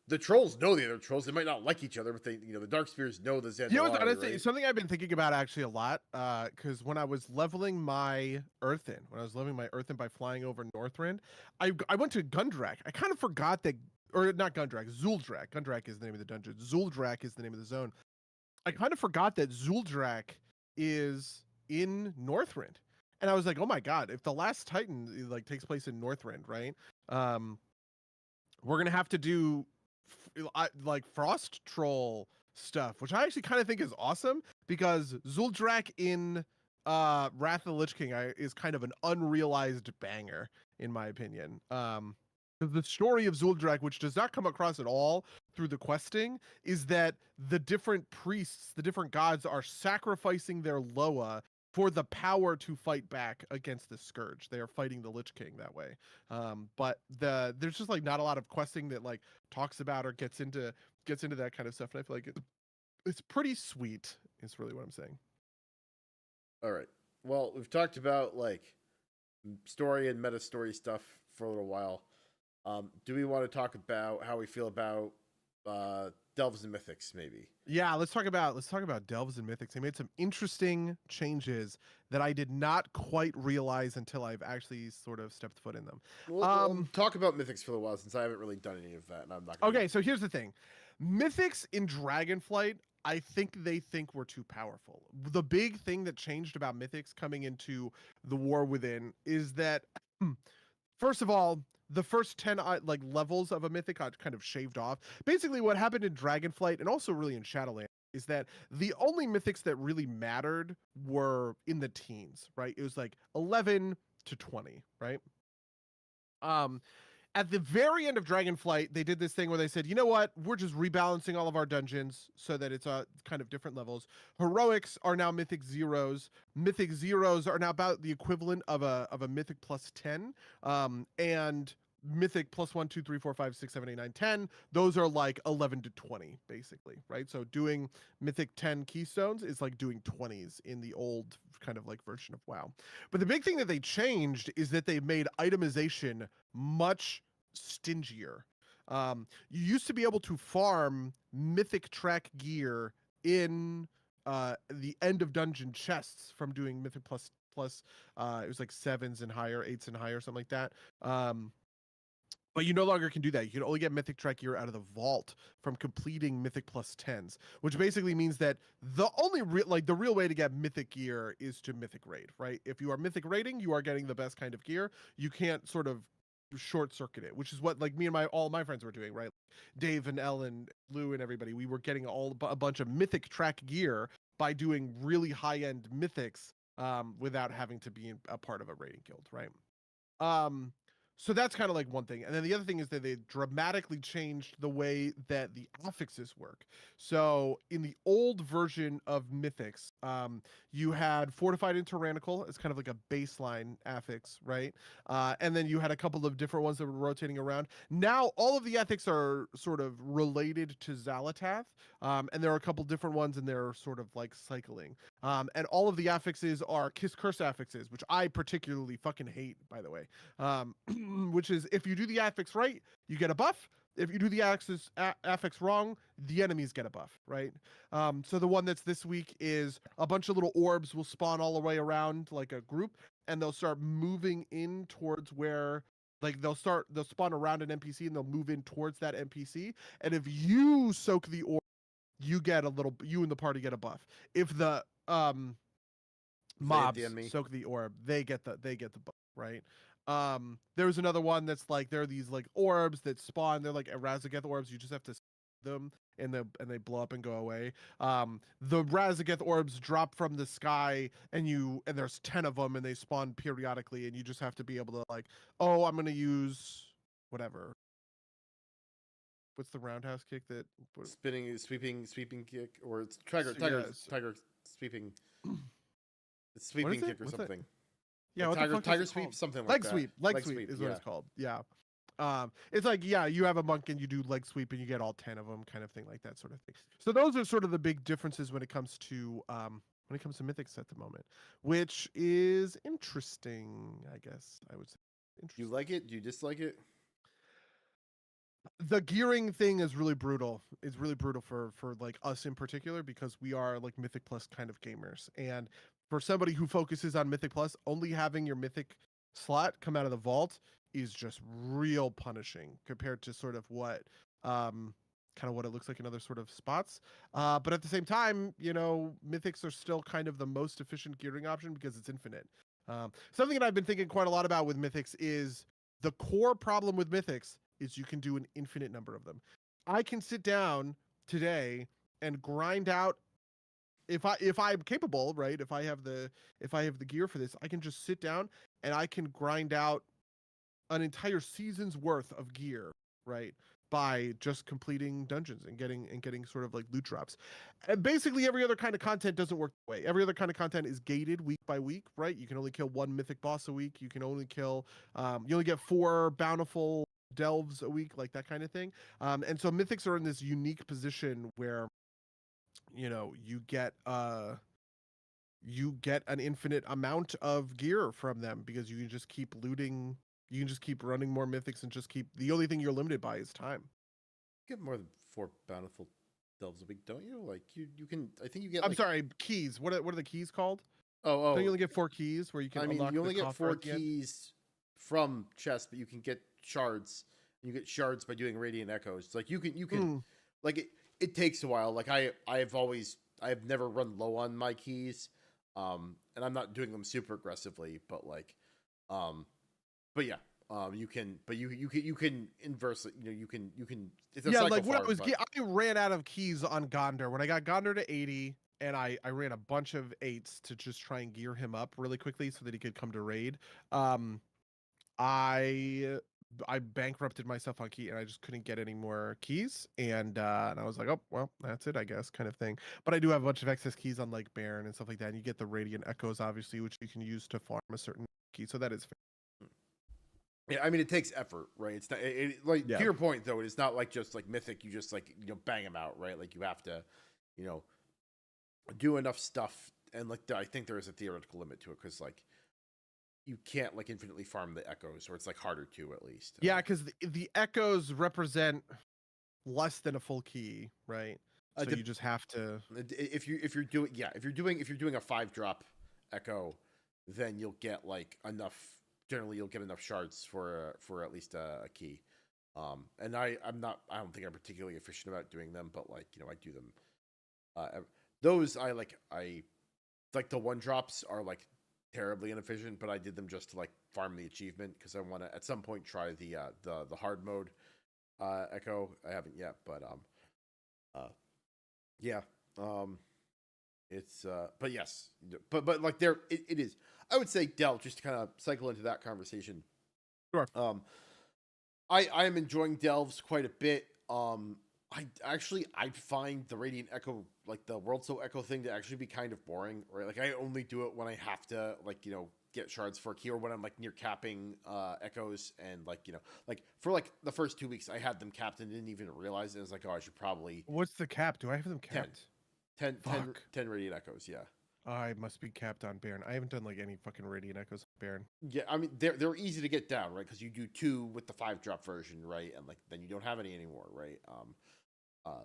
the trolls know the other trolls. They might not like each other, but they the Dark Spears know the Zandalari. You know what's honestly right? something I've been thinking about actually a lot, because when I was leveling my Earthen, by flying over Northrend, I went to Gundrak. I kind of forgot that, or not Gundrak, Zuldrak. Gundrak is the name of the dungeon. Zuldrak is the name of the zone. I kind of forgot that Zuldrak is in Northrend. And I was like, oh my god, if the last Titan like takes place in Northrend, right? We're gonna have to do like Frost Troll stuff, which I actually kind of think is awesome because Zuldrak in Wrath of the Lich King is kind of an unrealized banger in my opinion. The story of Zuldrak, which does not come across at all through the questing, is that the different priests, the different gods, are sacrificing their Loa for the power to fight back against the Scourge. They are fighting the Lich King that way. But there's just like not a lot of questing that like talks about or gets into that kind of stuff. And I feel like it's pretty sweet. Is really what I'm saying. All right. Well, we've talked about like story and meta story stuff for a little while. Do we want to talk about how we feel about Delves and Mythics, maybe? Yeah, let's talk about Delves and Mythics. They made some interesting changes that I did not quite realize until I've actually sort of stepped foot in them. We'll talk about Mythics for a while since I haven't really done any of that, and I'm not. Okay, so here's the thing: Mythics in Dragonflight, I think they think we're too powerful. The big thing that changed about Mythics coming into the War Within is that, first of all, the first 10 like levels of a mythic got kind of shaved off. Basically what happened in Dragonflight and also really in Shadowlands is that the only mythics that really mattered were in the teens, right? It was like 11 to 20, right? At the very end of Dragonflight, they did this thing where they said, you know what? We're just rebalancing all of our dungeons so that it's kind of different levels. Heroics are now Mythic Zeros. Mythic Zeros are now about the equivalent of a Mythic plus 10. And Mythic plus 1, 2, 3, 4, 5, 6, 7, 8, 9, 10. Those are like 11 to 20, basically, right? So doing Mythic 10 Keystones is like doing 20s in the old kind of like version of WoW. But the big thing that they changed is that they made itemization much stingier. You used to be able to farm mythic track gear in the end of dungeon chests from doing mythic plus it was like 7s and higher, 8s and higher, something like that. But you no longer can do that. You can only get mythic track gear out of the vault from completing mythic plus 10s, which basically means that the only the real way to get mythic gear is to mythic raid, right? If you are mythic raiding, you are getting the best kind of gear. You can't sort of short circuit it, which is what like me and all my friends were doing, right? Dave and Ellen, Lou and everybody, we were getting a bunch of mythic track gear by doing really high-end mythics without having to be a part of a raiding guild, right? So that's kind of like one thing. And then the other thing is that they dramatically changed the way that the affixes work. So in the old version of Mythics, you had Fortified and Tyrannical as kind of like a baseline affix, right? And then you had a couple of different ones that were rotating around. Now all of the ethics are sort of related to Xalatath, and there are a couple different ones and they're sort of like cycling. And all of the affixes are Kiss Curse affixes, which I particularly fucking hate, by the way. Which is if you do the affix right, you get a buff. If you do the affix wrong, the enemies get a buff, right? So the one that's this week is a bunch of little orbs will spawn all the way around like a group, and they'll start moving in towards where like they'll spawn around an NPC and they'll move in towards that NPC. And if you soak the orb, you and the party get a buff. If the mobs soak the orb, they get the buff, right? There was another one that's like there are these like orbs that spawn. They're like Razageth orbs. You just have to them and they blow up and go away. The Razageth orbs drop from the sky and there's 10 of them and they spawn periodically and you just have to be able to like, oh, I'm gonna use whatever. What's the roundhouse kick that sweeping kick, or it's tiger sweeping sweeping kick or something. Yeah, like tiger sweep, something like that. Leg sweep is what it's called. Yeah. It's like, yeah, you have a monk and you do leg sweep and you get all 10 of them, kind of thing, like that sort of thing. So those are sort of the big differences when it comes to mythics at the moment, which is interesting, I guess I would say. You like it? Do you dislike it? The gearing thing is really brutal. It's really brutal for like us in particular because we are like Mythic Plus kind of gamers. And for somebody who focuses on Mythic Plus, only having your Mythic slot come out of the vault is just real punishing compared to sort of what kind of what it looks like in other sort of spots. But at the same time, you know, Mythics are still kind of the most efficient gearing option because it's infinite. Something that I've been thinking quite a lot about with Mythics is the core problem with Mythics is you can do an infinite number of them. I can sit down today and grind out if I'm capable, right? If I have the gear for this, I can just sit down and I can grind out an entire season's worth of gear, right? By just completing dungeons and getting sort of like loot drops. And basically every other kind of content doesn't work that way. Every other kind of content is gated week by week, right? You can only kill one mythic boss a week. You can only kill you only get 4 bountiful delves a week, like that kind of thing. And so mythics are in this unique position where you know you get an infinite amount of gear from them because you can just keep looting. You can just keep running more mythics and just keep. The only thing you're limited by is time. You get more than 4 bountiful delves a week, don't you? Like you can. I think you get. I'm Like, sorry, keys. What are the keys called? oh. Don't you only get 4 keys where you can I mean, unlock you only the get coffer 4 at the end? keys from chests, but you can get shards. You get shards by doing radiant echoes. Like you can like it takes a while. Like I've never run low on my keys. And I'm not doing them super aggressively, but like but yeah. You can inversely, you know, you can it's a Yeah, cycle like when farm, but I ran out of keys on Gondor. When I got Gondor to 80 and I ran a bunch of 8s to just try and gear him up really quickly so that he could come to raid. I I bankrupted myself on key and I just couldn't get any more keys and I was like, oh well, that's it, I guess, kind of thing. But I do have a bunch of excess keys on like Baron and stuff like that. And you get the Radiant Echoes, obviously, which you can use to farm a certain key. So that is fair. yeah, I mean it takes effort, right? It's not like to Yeah. your point though, it's not like just like mythic, you just like, you know, bang them out, right? Like you have to, you know, do enough stuff, and like I think there is a theoretical limit to it because like you can't like infinitely farm the echoes, or it's like harder to at least. Yeah, because the echoes represent less than a full key, right? So De- you just have to. if you're doing, yeah, if you're doing a 5-drop echo, then you'll get like enough. Generally, you'll get enough shards for at least a key. And I don't think I'm particularly efficient about doing them, but like, you know, I do them. Those I like the 1-drops are like terribly inefficient, but I did them just to like farm the achievement because I want to at some point try the hard mode echo. I haven't yet, but yeah. It's but yes, but like there it is. I would say Dell, just to kind of cycle into that conversation. Sure. I am enjoying Delves quite a bit. I find the Radiant Echo, like the World Soul Echo thing, to actually be kind of boring, right? Like I only do it when I have to, like, you know, get shards for a key, or when I'm like near capping echoes, and like, you know, like for like the first 2 weeks I had them capped and didn't even realize it. I was like, oh, I should probably What's the cap? Do I have them 10, capped? 10 Radiant Echoes, yeah. I must be capped on Baron. I haven't done like any fucking Radiant Echoes on Baron. Yeah, I mean they're easy to get down, right? Because you do 2 with the 5-drop version, right? And like then you don't have any anymore, right? Uh,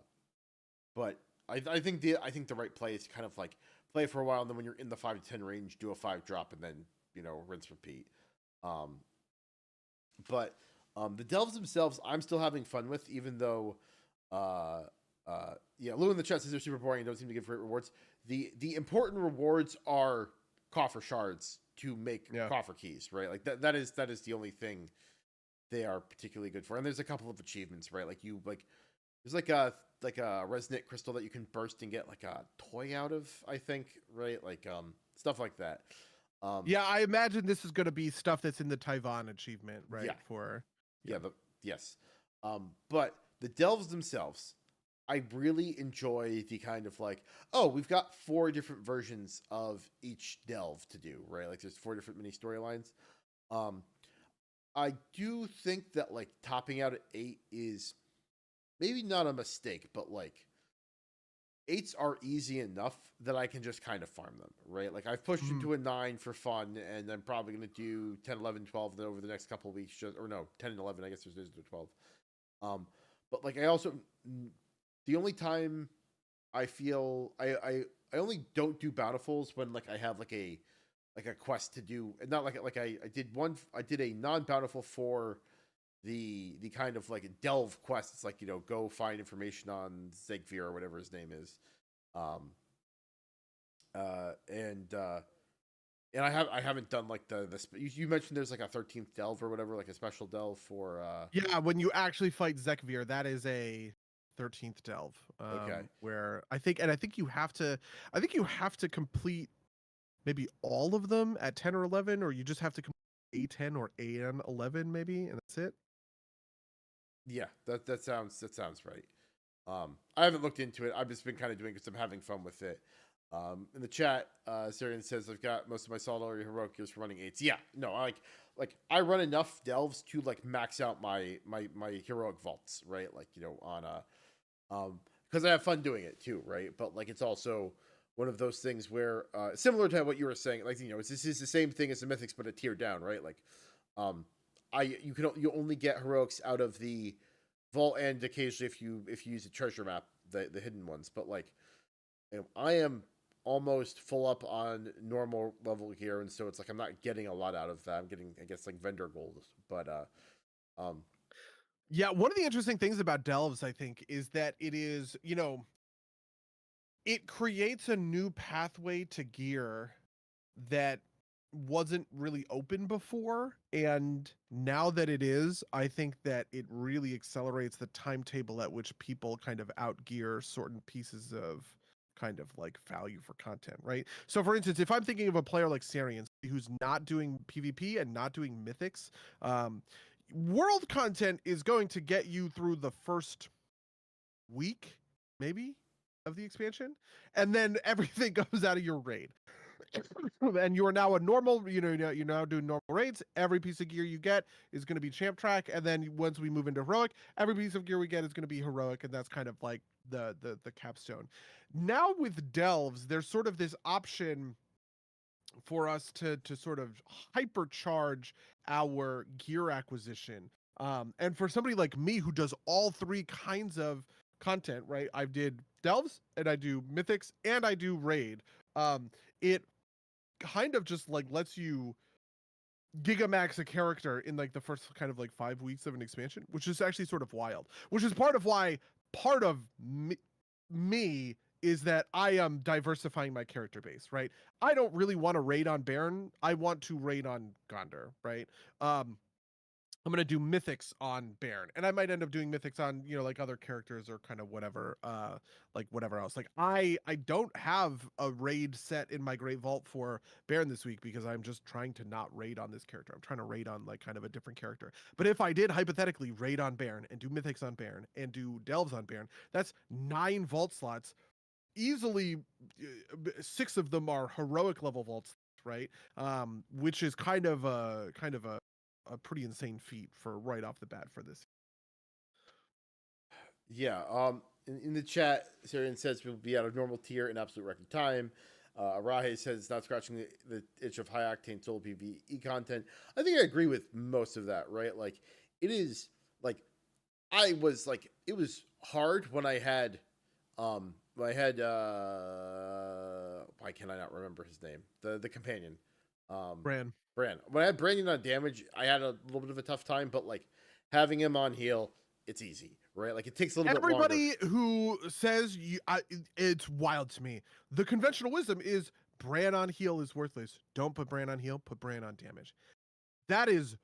but I think the right play is kind of like play for a while, and then when you're in the 5 to 10 range, do a 5-drop, and then, you know, rinse repeat. Um, but the delves themselves, I'm still having fun with, even though yeah, Lou in the chat says they're super boring and don't seem to give great rewards. The important rewards are coffer shards to make coffer keys, right? Like that is the only thing they are particularly good for. And there's a couple of achievements, right? Like there's like a resonant crystal that you can burst and get like a toy out of, I think, right? Like stuff like that. Yeah, I imagine this is going to be stuff that's in the Taiwan achievement, right? Yeah. Yes. But the delves themselves, I really enjoy the kind of like, oh, we've got 4 different versions of each delve to do, right? Like there's 4 different mini storylines. I do think that like topping out at 8 is maybe not a mistake, but like 8s are easy enough that I can just kind of farm them, right? Like I've pushed into a 9 for fun, and I'm probably going to do 10, 11, 12 over the next couple of weeks, or no, 10 and 11, I guess there's 12. Um, but like I also the only time I feel I only don't do bountifuls when like I have like a quest to do, and not like I did a non bountiful for the kind of like a delve quest. It's like, you know, go find information on Zegvir or whatever his name is. Um, uh, and uh, and I haven't done like you mentioned there's like a 13th delve or whatever, like a special delve for Yeah, when you actually fight Zekvir, that is a 13th delve. Okay. Where I think you have to complete maybe all of them at 10 or 11, or you just have to complete A10 or AN11 maybe, and that's it. Yeah, that sounds right. I haven't looked into it. I've just been kind of doing it because I'm having fun with it. In the chat, Syrian says I've got most of my solitary heroic gears for running eights. Yeah, no, like I run enough delves to like max out my heroic vaults, right? Like, you know, on because I have fun doing it too, right? But like it's also one of those things where similar to what you were saying, like, you know, this is the same thing as the mythics but a tier down, right? Like um you only get heroics out of the vault, and occasionally if you use a treasure map, the hidden ones. But like, you know, I am almost full up on normal level here, and so it's like I'm not getting a lot out of that. I'm getting, I guess, like vendor gold, but um Yeah, one of the interesting things about delves, I think, is that it creates a new pathway to gear that wasn't really open before, and now that it is, I think that it really accelerates the timetable at which people kind of outgear certain pieces of kind of like value for content, right? So for instance, if I'm thinking of a player like Sarian who's not doing PvP and not doing mythics, world content is going to get you through the first week maybe of the expansion, and then everything goes out of your raid. And you are now a normal, you're now doing normal raids. Every piece of gear you get is going to be champ track, and then once we move into heroic, every piece of gear we get is going to be heroic, and that's kind of like the capstone. Now with delves, there's sort of this option for us to sort of hypercharge our gear acquisition. And for somebody like me who does all three kinds of content, right? I did delves, and I do mythics, and I do raid. It kind of just like lets you gigamax a character in like the first kind of like 5 weeks of an expansion, which is actually sort of wild. Which is part of why part of me is that I am diversifying my character base, right? I don't really want to raid on Baron. I want to raid on Gondor, right? I'm gonna do mythics on Baron, and I might end up doing mythics on like other characters or kind of whatever, like whatever else. Like I don't have a raid set in my Great Vault for Baron this week because I'm just trying to not raid on this character. I'm trying to raid on like kind of a different character. But if I did hypothetically raid on Baron and do mythics on Baron and do delves on Baron, that's 9 vault slots. Easily, 6 of them are heroic level vaults, right? Which is kind of a pretty insane feat for right off the bat for this. yeah. In the chat, Syrian says we'll be out of normal tier in absolute record time. Arahe says it's not scratching the itch of high octane solo PvE content. I think I agree with most of that, right? Like, it is like it was hard when I had why can I not remember his name? The companion. Bran. Bran. When I had Brandon on damage, I had a little bit of a tough time, but like having him on heal, it's easy, right? Like it takes a little bit longer. Everybody who says it's wild to me. The conventional wisdom is Bran on heal is worthless. Don't put Bran on heal, put Bran on damage. That is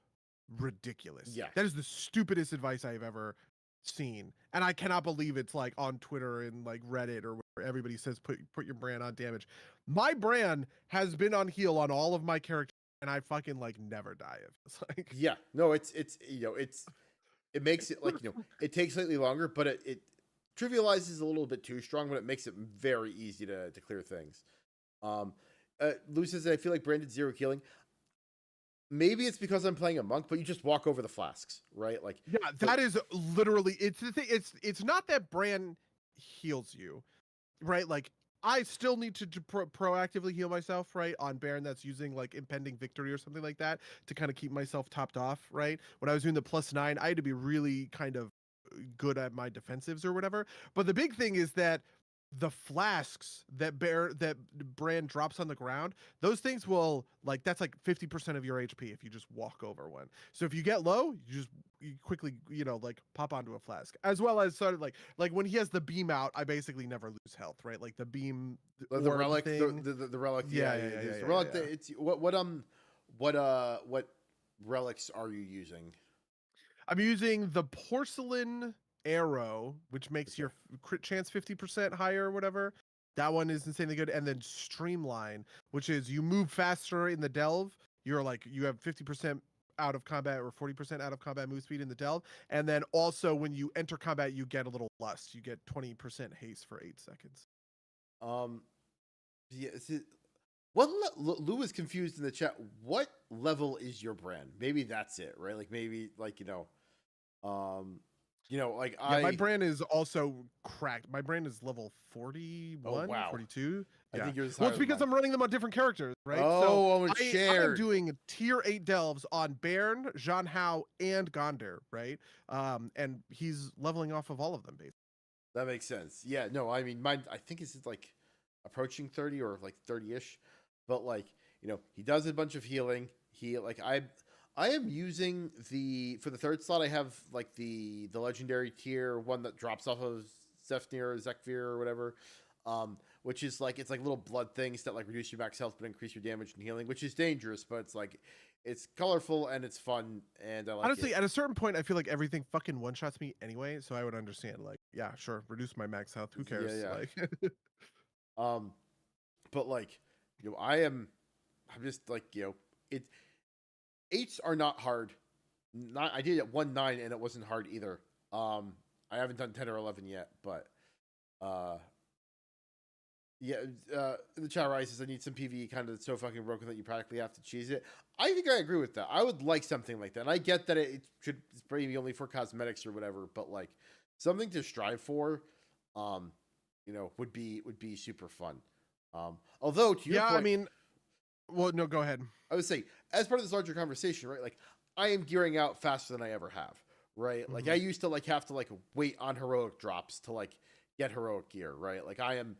ridiculous. Yeah. That is the stupidest advice I've ever seen. And I cannot believe it's like on Twitter and like Reddit or where everybody says put your Bran on damage. My Bran has been on heal on all of my characters, and I fucking like never die. It's like, yeah, no, it's it makes it like, it takes slightly longer, but it trivializes a little bit too strong, but it makes it very easy to clear things. Lou says that I feel like Branded zero healing. Maybe it's because I'm playing a monk, but you just walk over the flasks, right? Like, yeah, that is literally it's the thing. It's not that Bran heals you, right? Like I still need to proactively heal myself, right? On Baron that's using like impending victory or something like that to kind of keep myself topped off, right? When I was doing the +9, I had to be really kind of good at my defensives or whatever. But the big thing is that the flasks that Brand drops on the ground, those things will like that's like 50% of your HP if you just walk over one. So if you get low, you quickly like pop onto a flask, as well as sort of like when he has the beam out, I basically never lose health, right? Like the beam The orb relic, thing. the relic, Yeah, the relic. yeah. It's what relics are you using? I'm using the porcelain arrow, which makes Okay. your crit chance 50% higher or whatever. That one is insanely good. And then streamline, which is you move faster in the delve. You're like you have 50% out of combat or 40% out of combat move speed in the delve. And then also when you enter combat, you get a little lust. You get 20% haste for 8 seconds. Yeah. What Lou is confused in the chat. What level is your Brand? Maybe that's it, right? Like maybe like like Yeah, my Brand is also cracked. My Brand is level 41, Oh wow. 42. I Yeah. think yours is Well, higher it's than because mine. I'm running them on different characters, right? Oh, it's I'm shared. doing tier 8 delves on Bairn, Zhan Hao, and Gonder, right? And he's leveling off of all of them, basically. That makes sense. Yeah, no, I mean mine I think it's like approaching 30 or like 30ish. But like, he does a bunch of healing. He like I am using for the third slot I have like the legendary tier one that drops off of Zephyr or Zekvir or whatever. Which is like it's like little blood things that like reduce your max health but increase your damage and healing, which is dangerous, but it's like it's colorful and it's fun and I like Honestly, it. at a certain point, I feel like everything fucking one shots me anyway, so I would understand. Like, yeah, sure, reduce my max health. Who cares? Yeah, yeah. Like, But like, I'm just like, it eights are not hard. Not I did it 1-9 and it wasn't hard either. I haven't done 10 or 11 yet, but yeah, the chat rises. I need some PvE kind of that's so fucking broken that you practically have to cheese it. I think I agree with that. I would like something like that. And I get that it's maybe only for cosmetics or whatever, but like something to strive for, would be super fun. Although to your point, I mean, well, no, go ahead. I would say as part of this larger conversation, right? Like I am gearing out faster than I ever have, right? Mm-hmm. Like I used to like have to like wait on heroic drops to like get heroic gear, right? Like I am,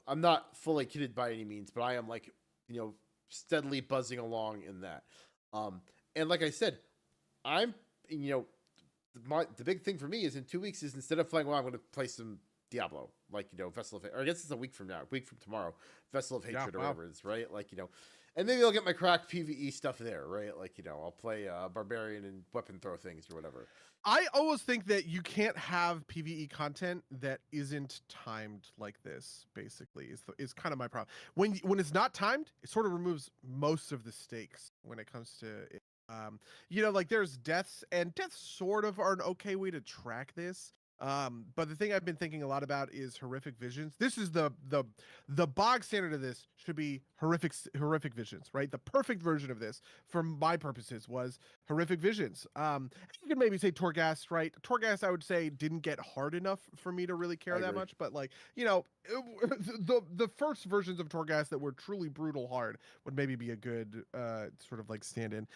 I'm not fully kitted by any means, but I am like, steadily buzzing along in that. And like I said, I'm, the big thing for me is in 2 weeks is instead of playing, I'm going to play some Diablo, like, Vessel of Hatred, or I guess it's a week from tomorrow, Vessel of Hatred or whatever it is, right? Like, and maybe I'll get my cracked PvE stuff there, right? Like, I'll play Barbarian and weapon throw things or whatever. I always think that you can't have PvE content that isn't timed like this, basically, is kind of my problem. When it's not timed, it sort of removes most of the stakes when it comes to it. Like there's deaths, and deaths sort of are an okay way to track this. But the thing I've been thinking a lot about is horrific visions. This is the bog standard of this should be horrific visions, right? The perfect version of this, for my purposes, was horrific visions. You could maybe say Torghast, right? Torghast, I would say, didn't get hard enough for me to really care that much. But like, the first versions of Torghast that were truly brutal hard would maybe be a good sort of like stand-in.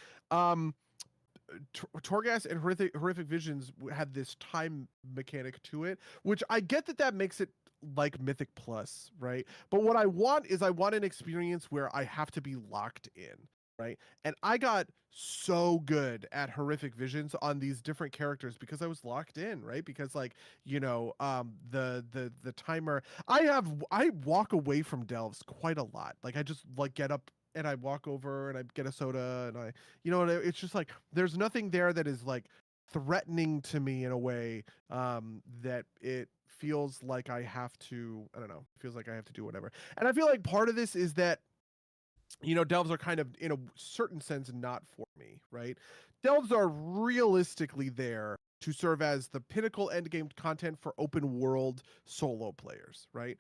Torghast and horrific visions had this time mechanic to it, which I get that makes it like Mythic Plus, right? But what I want is an experience where I have to be locked in, right? And I got so good at horrific visions on these different characters because I was locked in, right? Because like, the timer, I walk away from delves quite a lot. Like I just like get up and I walk over and I get a soda and it's just like there's nothing there that is like threatening to me in a way that it feels like I have to, I don't know, feels like I have to do whatever. And I feel like part of this is that delves are kind of in a certain sense not for me, right? Delves are realistically there to serve as the pinnacle endgame content for open world solo players, right?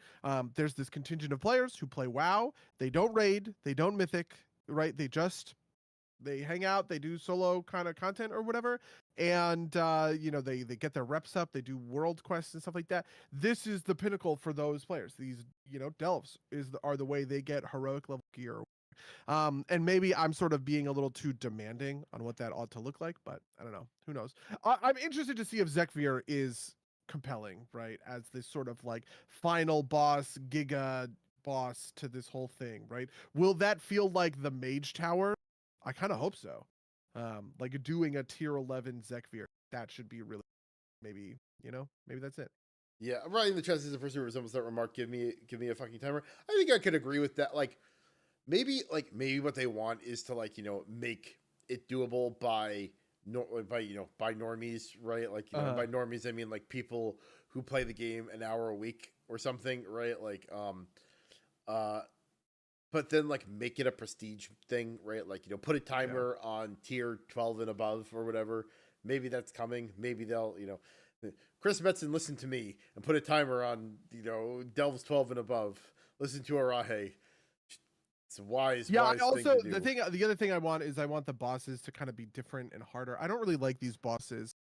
There's this contingent of players who play WoW. They don't raid, they don't mythic, right? They hang out, they do solo kind of content or whatever, and they get their reps up, they do world quests and stuff like that. This is the pinnacle for those players. These delves are the way they get heroic level gear. And maybe I'm sort of being a little too demanding on what that ought to look like, but I don't know. Who knows? I'm interested to see if Zekvir is compelling, right? As this sort of like final boss, giga boss to this whole thing, right? Will that feel like the Mage Tower? I kind of hope so. Like doing a tier 11 Zekvir, that should be really maybe, maybe that's it. Yeah, I'm writing the chest as the first who resembles that remark. Give me a fucking timer. I think I could agree with that. Maybe what they want is to make it doable by by normies, right? By normies I mean like people who play the game an hour a week or something, right? Uh but then make it a prestige thing, right? Put a timer on tier 12 and above or whatever. Maybe that's coming. Maybe they'll, Chris Metzen, listen to me and put a timer on, Delves 12 and above. Listen to Arahe. It's a wise I wise also thing to do. the other thing I want is I want the bosses to kind of be different and harder. I don't really like these bosses,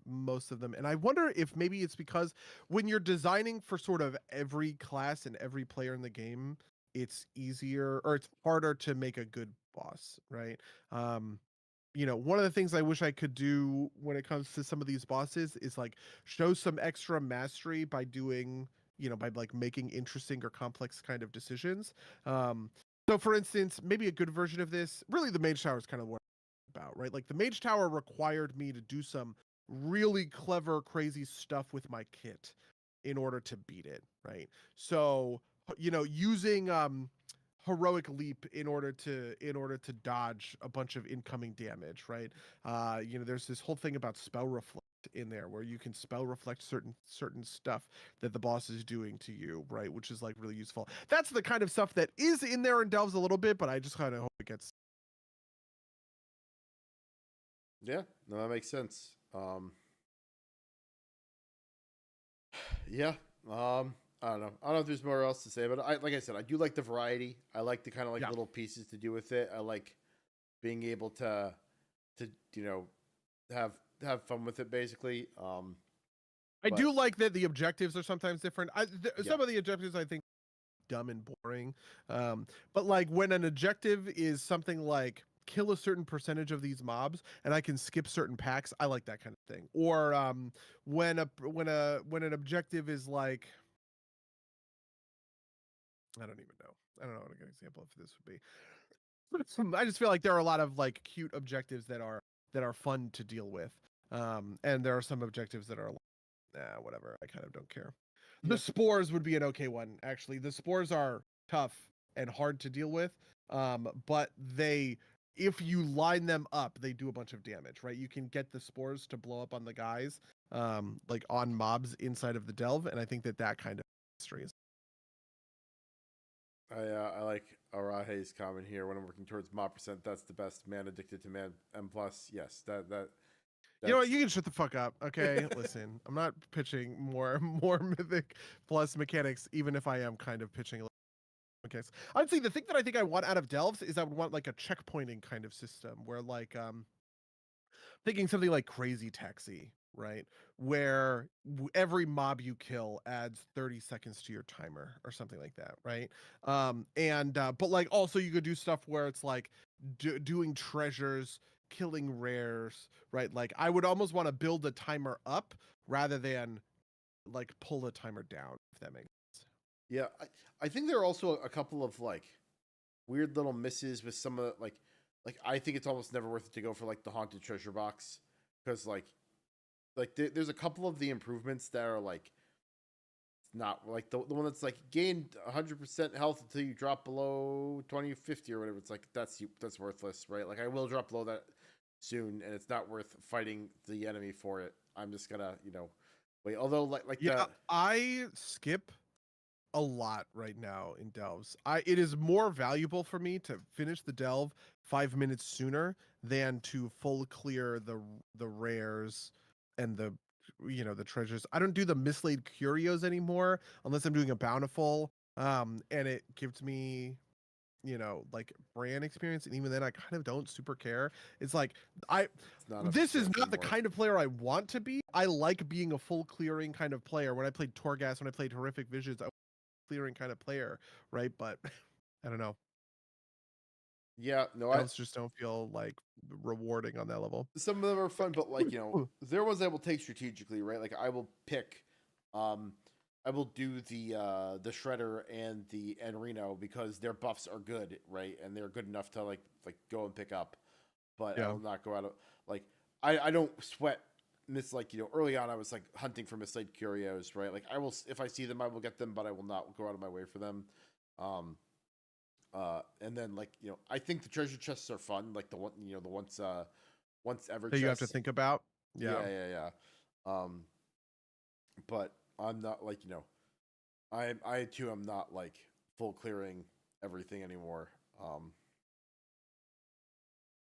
most of them, and I wonder if maybe it's because when you're designing for sort of every class and every player in the game, it's easier or it's harder to make a good boss, right? Um, one of the things I wish I could do when it comes to some of these bosses is like show some extra mastery by doing, by like making interesting or complex kind of decisions. So for instance, maybe a good version of this, really the Mage Tower is kind of what I'm about, right? Like the Mage Tower required me to do some really clever, crazy stuff with my kit in order to beat it, right? So, using heroic leap in order to dodge a bunch of incoming damage, right? There's this whole thing about spell reflect in there where you can spell reflect certain stuff that the boss is doing to you, right? Which is like really useful. That's the kind of stuff that is in there and delves a little bit, but I just kind of hope it gets. Yeah, no, that makes sense. Yeah. I don't know. I don't know if there's more else to say, but like I said, I do like the variety. I like the kind of Yeah. little pieces to do with it. I like being able to have fun with it basically. I But do like that the objectives are sometimes different. yeah, Some of the objectives I think dumb and boring. But like when an objective is something like kill a certain percentage of these mobs and I can skip certain packs, I like that kind of thing. Or when an objective is like I don't even know. I don't know what a good example of this would be. I just feel like there are a lot of like cute objectives that are fun to deal with. And there are some objectives that are like, nah, whatever. I kind of don't care. The yeah, spores would be an okay one, actually. The spores are tough and hard to deal with, but if you line them up, they do a bunch of damage, right? You can get the spores to blow up on the guys, like on mobs inside of the delve, and I think that kind of history is. I like Arahe's comment here. When I'm working towards mob percent, that's the best. Man addicted to man. M plus, yes, You know what? that's You can shut the fuck up, okay? Listen, I'm not pitching more more mythic plus mechanics, even if I am kind of pitching mechanics. Honestly, the thing that I think I want out of delves is I would want like a checkpointing kind of system where like thinking something like Crazy Taxi, right? Where every mob you kill adds 30 seconds to your timer or something like that, right? And but like also you could do stuff where it's like doing treasures, killing rares, right? Like I would almost want to build the timer up rather than like pull the timer down, if that makes sense. yeah. I think there are also a couple of weird little misses with some of I think it's almost never worth it to go for the haunted treasure box because there's a couple of the improvements that are it's not the one that's gained 100% health until you drop below 2050 or whatever. It's that's worthless, right? I will drop below that soon, and it's not worth fighting the enemy for it. I'm just gonna wait. Although Yeah, I skip a lot right now in delves. It is more valuable for me to finish the delve 5 minutes sooner than to full clear the rares and the treasures. I don't do the mislaid curios anymore unless I'm doing a bountiful. And it gives me like brand experience, and even then I kind of don't super care. It's like I it's not this is necessary not the anymore. kind of player I want to be. I like being a full clearing kind of player. When I played Torghast, when I played Horrific Visions, I was a clearing kind of player, right? But I don't know. Yeah, no, Delves just don't feel like rewarding on that level. some of them are fun, but like they're ones I will take strategically, right? Like I will pick, um, I will do the Shredder and the Reno because their buffs are good, right? And they're good enough to like go and pick up. But I Yeah. will not go out of like I don't sweat miss like early on I was like hunting for mislaid curios, right? Like I will if I see them I will get them, but I will not go out of my way for them. Um, and then like I think the treasure chests are fun, like the one the once ever That you have to chests. think about. Yeah. Yeah. Um, but I'm not like I too am not like full clearing everything anymore.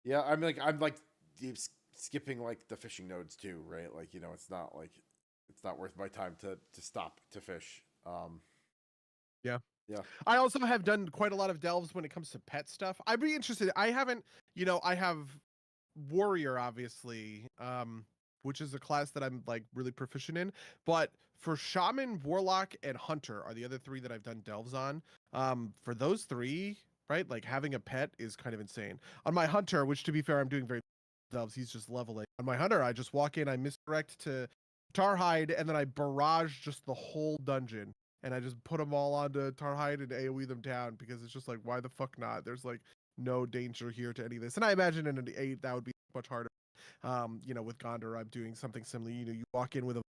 Yeah, I'm like deep skipping like the fishing nodes too, right? Like it's not worth my time to stop to fish. Yeah. Yeah. I also have done quite a lot of delves when it comes to pet stuff. I'd be interested. I haven't, I have warrior obviously, which is a class that I'm like really proficient in, but for shaman, warlock, and hunter are the other three that I've done delves on. For those three, right, like having a pet is kind of insane. On my hunter, which to be fair, I'm doing very delves, he's just leveling. On my hunter, I just walk in, I misdirect to Tarhide, and then I barrage just the whole dungeon. And I just put them all onto Tarhide and AoE them down because it's just like, why the fuck not? There's like no danger here to any of this. And I imagine in an 8 that would be much harder. With Gondor, I'm doing something similar. You walk in with a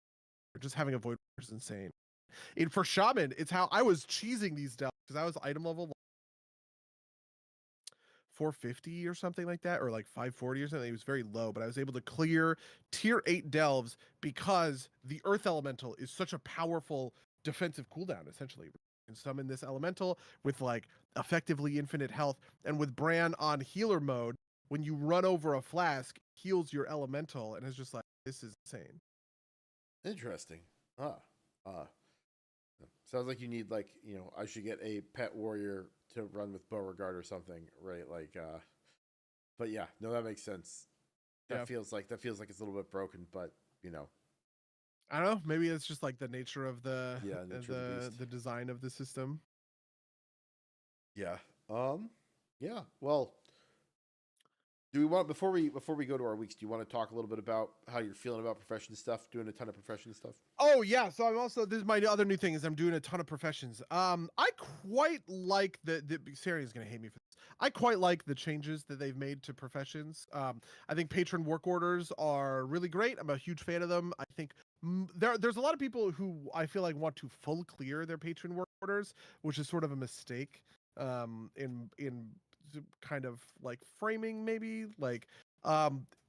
just having a void is insane. And for Shaman, it's how I was cheesing these delves because I was item level 450 or something like that, or like 540 or something. It was very low, but I was able to clear tier 8 delves because the Earth Elemental is such a powerful defensive cooldown, essentially. You can summon this elemental with like effectively infinite health, and with Bran on healer mode, when you run over a flask, heals your elemental, and it's just like, this is insane. Interesting. Ah. Uh sounds like you need like, I should get a pet warrior to run with Beauregard or something, right? Like but yeah, no, that makes sense. Yeah. That feels like it's a little bit broken, but I don't know. Maybe it's just like the nature of the yeah, nature of the beast. the design of the system. Yeah. Yeah. Well, do we want before we go to our weeks, do you want to talk a little bit about how you're feeling about profession stuff, doing a ton of profession stuff? Oh yeah, so I'm also this is my other new thing is I'm doing a ton of professions. I quite like the Sarian's gonna hate me for this. I quite like the changes that they've made to professions. I think patron work orders are really great. I'm a huge fan of them. I think there's a lot of people who I feel like want to full clear their patron work orders, which is sort of a mistake. In kind of like framing maybe like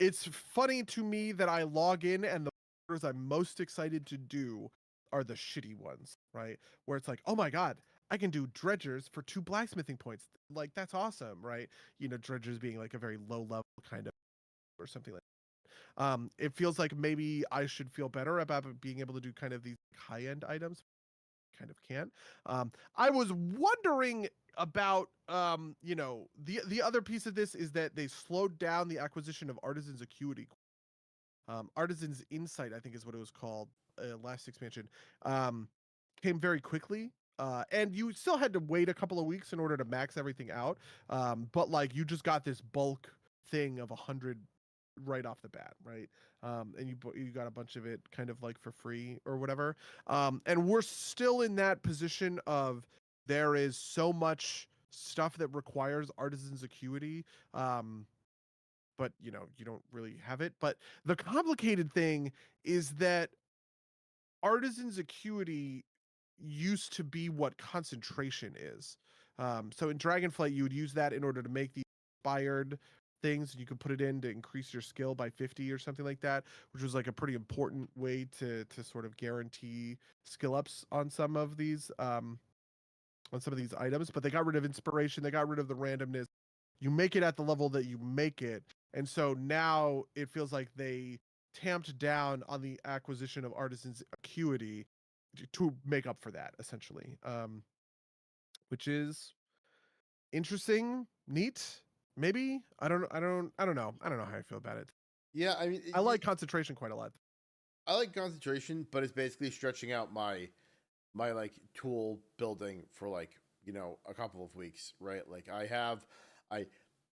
it's funny to me that I log in and the orders I'm most excited to do are the shitty ones, right? Where it's like, oh my god, I can do dredgers for 2 blacksmithing points. Like that's awesome, right? Dredgers being like a very low level kind of or something like that. It feels like maybe I should feel better about being able to do kind of these high end items. Kind of can't. I was wondering about the other piece of this is that they slowed down the acquisition of Artisan's Acuity. Artisan's Insight, I think is what it was called, last expansion, um, came very quickly. And you still had to wait a couple of weeks in order to max everything out. But like you just got this bulk thing of 100 right off the bat, right? And you got a bunch of it kind of like for free or whatever. And we're still in that position of there is so much stuff that requires Artisan's Acuity. But you don't really have it. But the complicated thing is that Artisan's Acuity used to be what concentration is. So in Dragonflight, you would use that in order to make the inspired things. You could put it in to increase your skill by 50 or something like that, which was like a pretty important way to sort of guarantee skill ups on some of these items. But they got rid of inspiration. They got rid of the randomness. You make it at the level that you make it. And so now it feels like they tamped down on the acquisition of Artisan's Acuity to make up for that, essentially. Which is interesting, neat, maybe. I don't know. I don't know. I don't know how I feel about it. Yeah, I mean, I like concentration quite a lot. I like concentration, but it's basically stretching out my like tool building for like a couple of weeks, right? Like I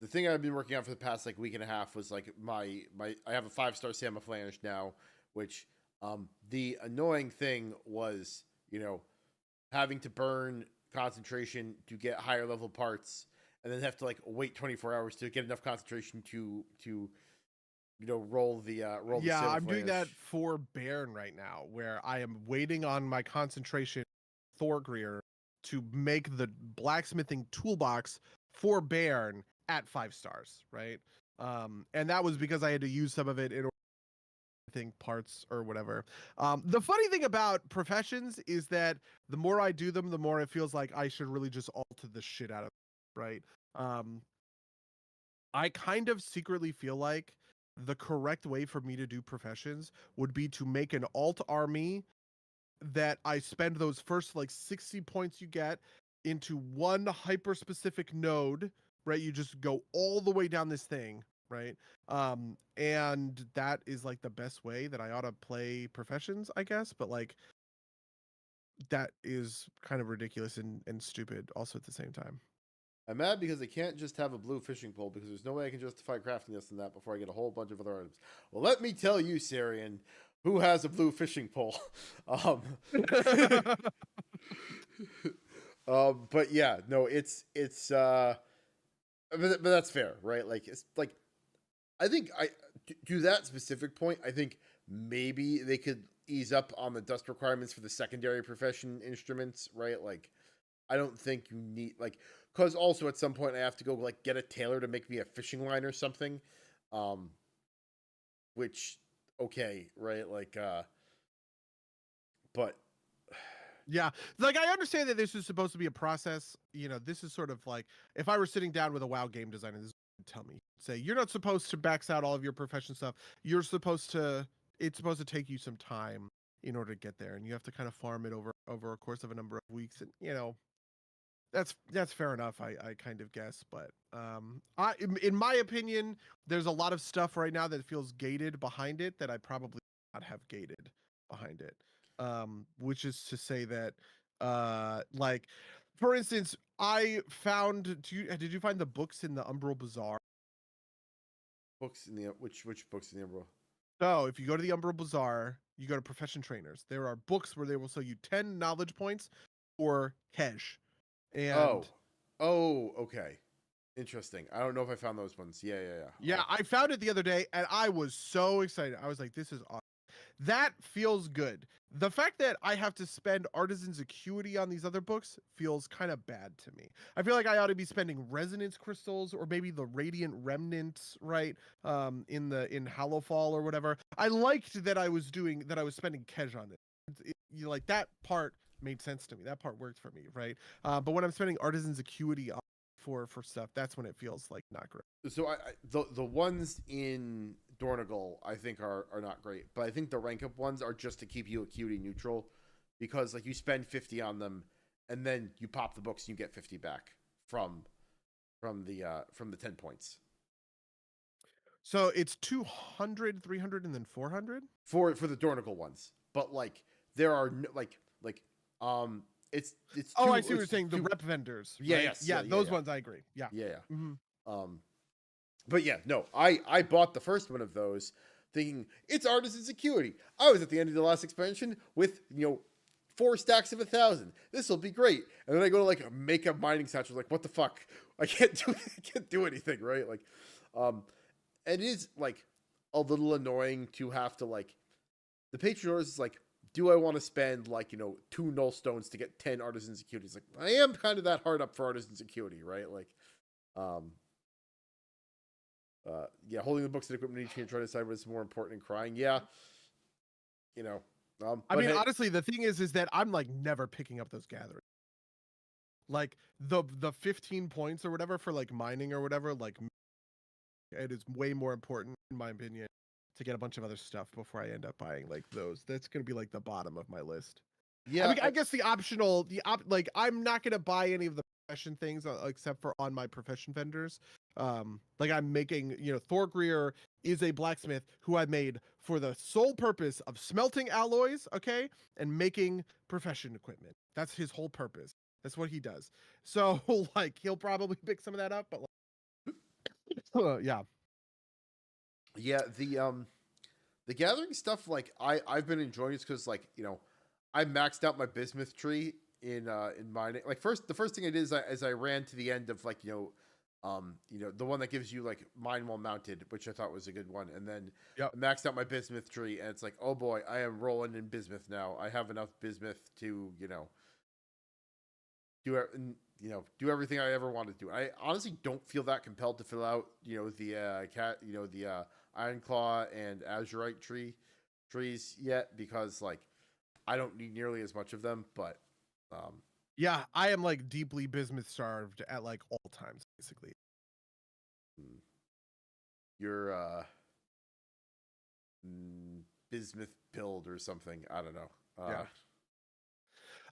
the thing I've been working on for the past like week and a half was like my I have a 5-star Samaflange now, which the annoying thing was, having to burn concentration to get higher level parts, and then have to like wait 24 hours to get enough concentration to roll the Yeah, I'm doing that Samaflange. for Bairn right now, where I am waiting on my concentration Thorgreer to make the blacksmithing toolbox for Bairn at 5 stars, right? And that was because I had to use some of it in order to think parts or whatever. The funny thing about professions is that the more I do them, the more it feels like I should really just alter the shit out of it, right? Um, I kind of secretly feel like the correct way for me to do professions would be to make an alt army that I spend those first like 60 points you get into one hyper specific node, right? You just go all the way down this thing, right? And that is like the best way that I ought to play professions, I guess. But like that is kind of ridiculous and stupid also at the same time. I'm mad because I can't just have a blue fishing pole because there's no way I can justify crafting this and that before I get a whole bunch of other items. Well, let me tell you, Sarian, who has a blue fishing pole. um, but yeah, no, but that's fair, right? Like it's like I think to that specific point, I think maybe they could ease up on the dust requirements for the secondary profession instruments, right? Like I don't think you need like because also at some point I have to go like get a tailor to make me a fishing line or something, um, which okay, right? Like, but Yeah, like I understand that this is supposed to be a process. This is sort of like if I were sitting down with a WoW game designer, this would tell me, say, you're not supposed to max out all of your profession stuff. You're supposed to. It's supposed to take you some time in order to get there, and you have to kind of farm it over a course of a number of weeks. And that's fair enough. I kind of guess, but in my opinion, there's a lot of stuff right now that feels gated behind it that I probably not have gated behind it. Which is to say that, like, for instance, I found. Did you find the books in the Umbral Bazaar? books in the which books in the Emerald? So if you go to the Umbral Bazaar, you go to Profession Trainers. There are books where they will sell you 10 knowledge points for Kesh, Oh, and okay, interesting. I don't know if I found those ones. Yeah. yeah, I found it the other day, and I was so excited. I was like, "This is awesome." That feels good. The fact that I have to spend Artisan's Acuity on these other books feels kind of bad to me. I feel like I ought to be spending Resonance Crystals or maybe the Radiant Remnants, right? In Hallowfall or whatever. I liked that I was spending Kej on it. Like that part made sense to me. That part worked for me, right? But when I'm spending Artisan's Acuity for stuff, that's when it feels like not great. So the ones in Dornagal I think are not great, but I think the rank up ones are just to keep you acuity neutral, because like you spend 50 on them, and then you pop the books and you get 50 back from the 10 points So it's 200, 300, and then 400? for the Dornagal ones. But like there are no, like um it's Oh, two, I see what you're it's saying. The two, rep vendors. yeah, Right? yes, Yeah, yeah, those ones I agree. Yeah. yeah. Hmm. Um, but yeah, no, I bought the first one of those thinking it's Artisan Security. I was at the end of the last expansion with 4 stacks of 1,000. This will be great. And then I go to like make a mining satchel. Like what the fuck? I can't do anything, right? Like, and it is like a little annoying to have to like the Patreon is like. Do I want to spend like 2 null stones to get 10 artisan securities? Like I am kind of that hard up for artisan security, right? Like, um, yeah, holding the books and equipment each and try to decide what's more important and crying. Yeah, you know. I mean, Hey, honestly, the thing is that I'm like never picking up those gatherings. Like the 15 points or whatever for like mining or whatever, like it is way more important in my opinion to get a bunch of other stuff before I end up buying like those. That's gonna be like the bottom of my list. I yeah, mean, I guess like I'm not gonna buy any of the profession things except for on my profession vendors. Like I'm making, Thorgreer is a blacksmith who I made for the sole purpose of smelting alloys, okay, and making profession equipment. That's his whole purpose. That's what he does. So like he'll probably pick some of that up, but like, Yeah. Yeah, the gathering stuff, like I've been enjoying it because, like, I maxed out my bismuth tree in mining. Like, the first thing I did is I ran to the end of, like, the one that gives you like mine while mounted, which I thought was a good one, and then Yep. I maxed out my bismuth tree, and it's like, oh boy, I am rolling in bismuth now. I have enough bismuth to do everything I ever wanted to. I honestly don't feel that compelled to fill out the iron claw and azurite trees yet, because, like, I don't need nearly as much of them. But Yeah, I am like deeply bismuth starved at like all times, basically. you're bismuth pilled or something. I don't know. Yeah.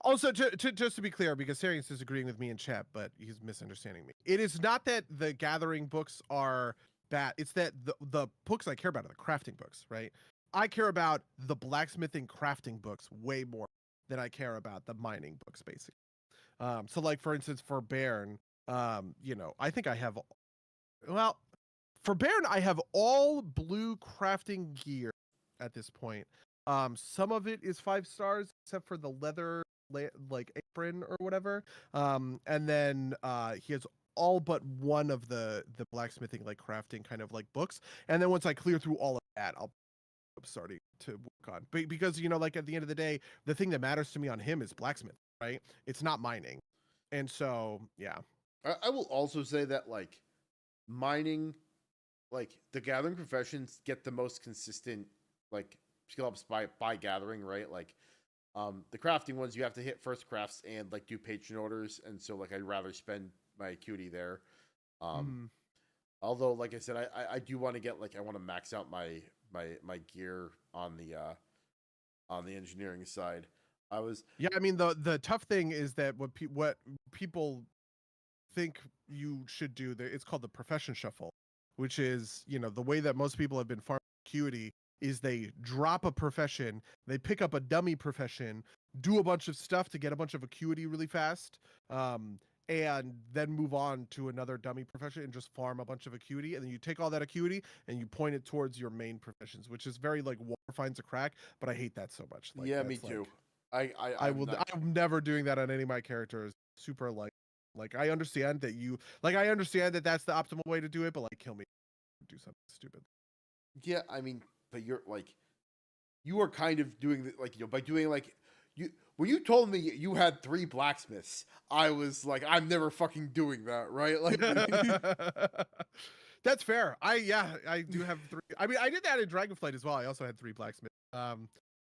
Also, just to be clear, because Sarius is agreeing with me in chat, but he's misunderstanding me. It is not that the gathering books are bad. It's that the books I care about are the crafting books, right? I care about the blacksmithing crafting books way more than I care about the mining books, basically. So like for instance, for Bairn, I think I have, well, for Bairn, I have all blue crafting gear at this point. Some of it is 5 stars, except for the leather like apron or whatever. And then he has all but one of the blacksmithing like crafting kind of like books. And then once I clear through all of that, I'll starting to work on. But because like at the end of the day, the thing that matters to me on him is blacksmith, right? It's not mining. And so yeah. I will also say that, like, mining, like, the gathering professions get the most consistent, like, skill ups by gathering, right? Like, the crafting ones, you have to hit first crafts and, like, do patron orders, and so, like, I'd rather spend my acuity there. Although, like I said, I do want to get, like, I want to max out my gear on the engineering side. Yeah, I mean the tough thing is that what people think you should do, it's called the profession shuffle, which is the way that most people have been farming acuity is they drop a profession, they pick up a dummy profession, do a bunch of stuff to get a bunch of acuity really fast, and then move on to another dummy profession and just farm a bunch of acuity, and then you take all that acuity and you point it towards your main professions, which is very like War finds a crack, but I hate that so much. Like, yeah, me too. I'm never doing that on any of my characters. Super like I understand that I understand that that's the optimal way to do it, but like kill me, do something stupid. Yeah, I mean, but you are kind of doing like, by doing, like, you when you told me you had 3 blacksmiths, I was like, I'm never fucking doing that, right? Like, That's fair. I do have 3. I mean, I did that in Dragonflight as well. I also had 3 blacksmiths.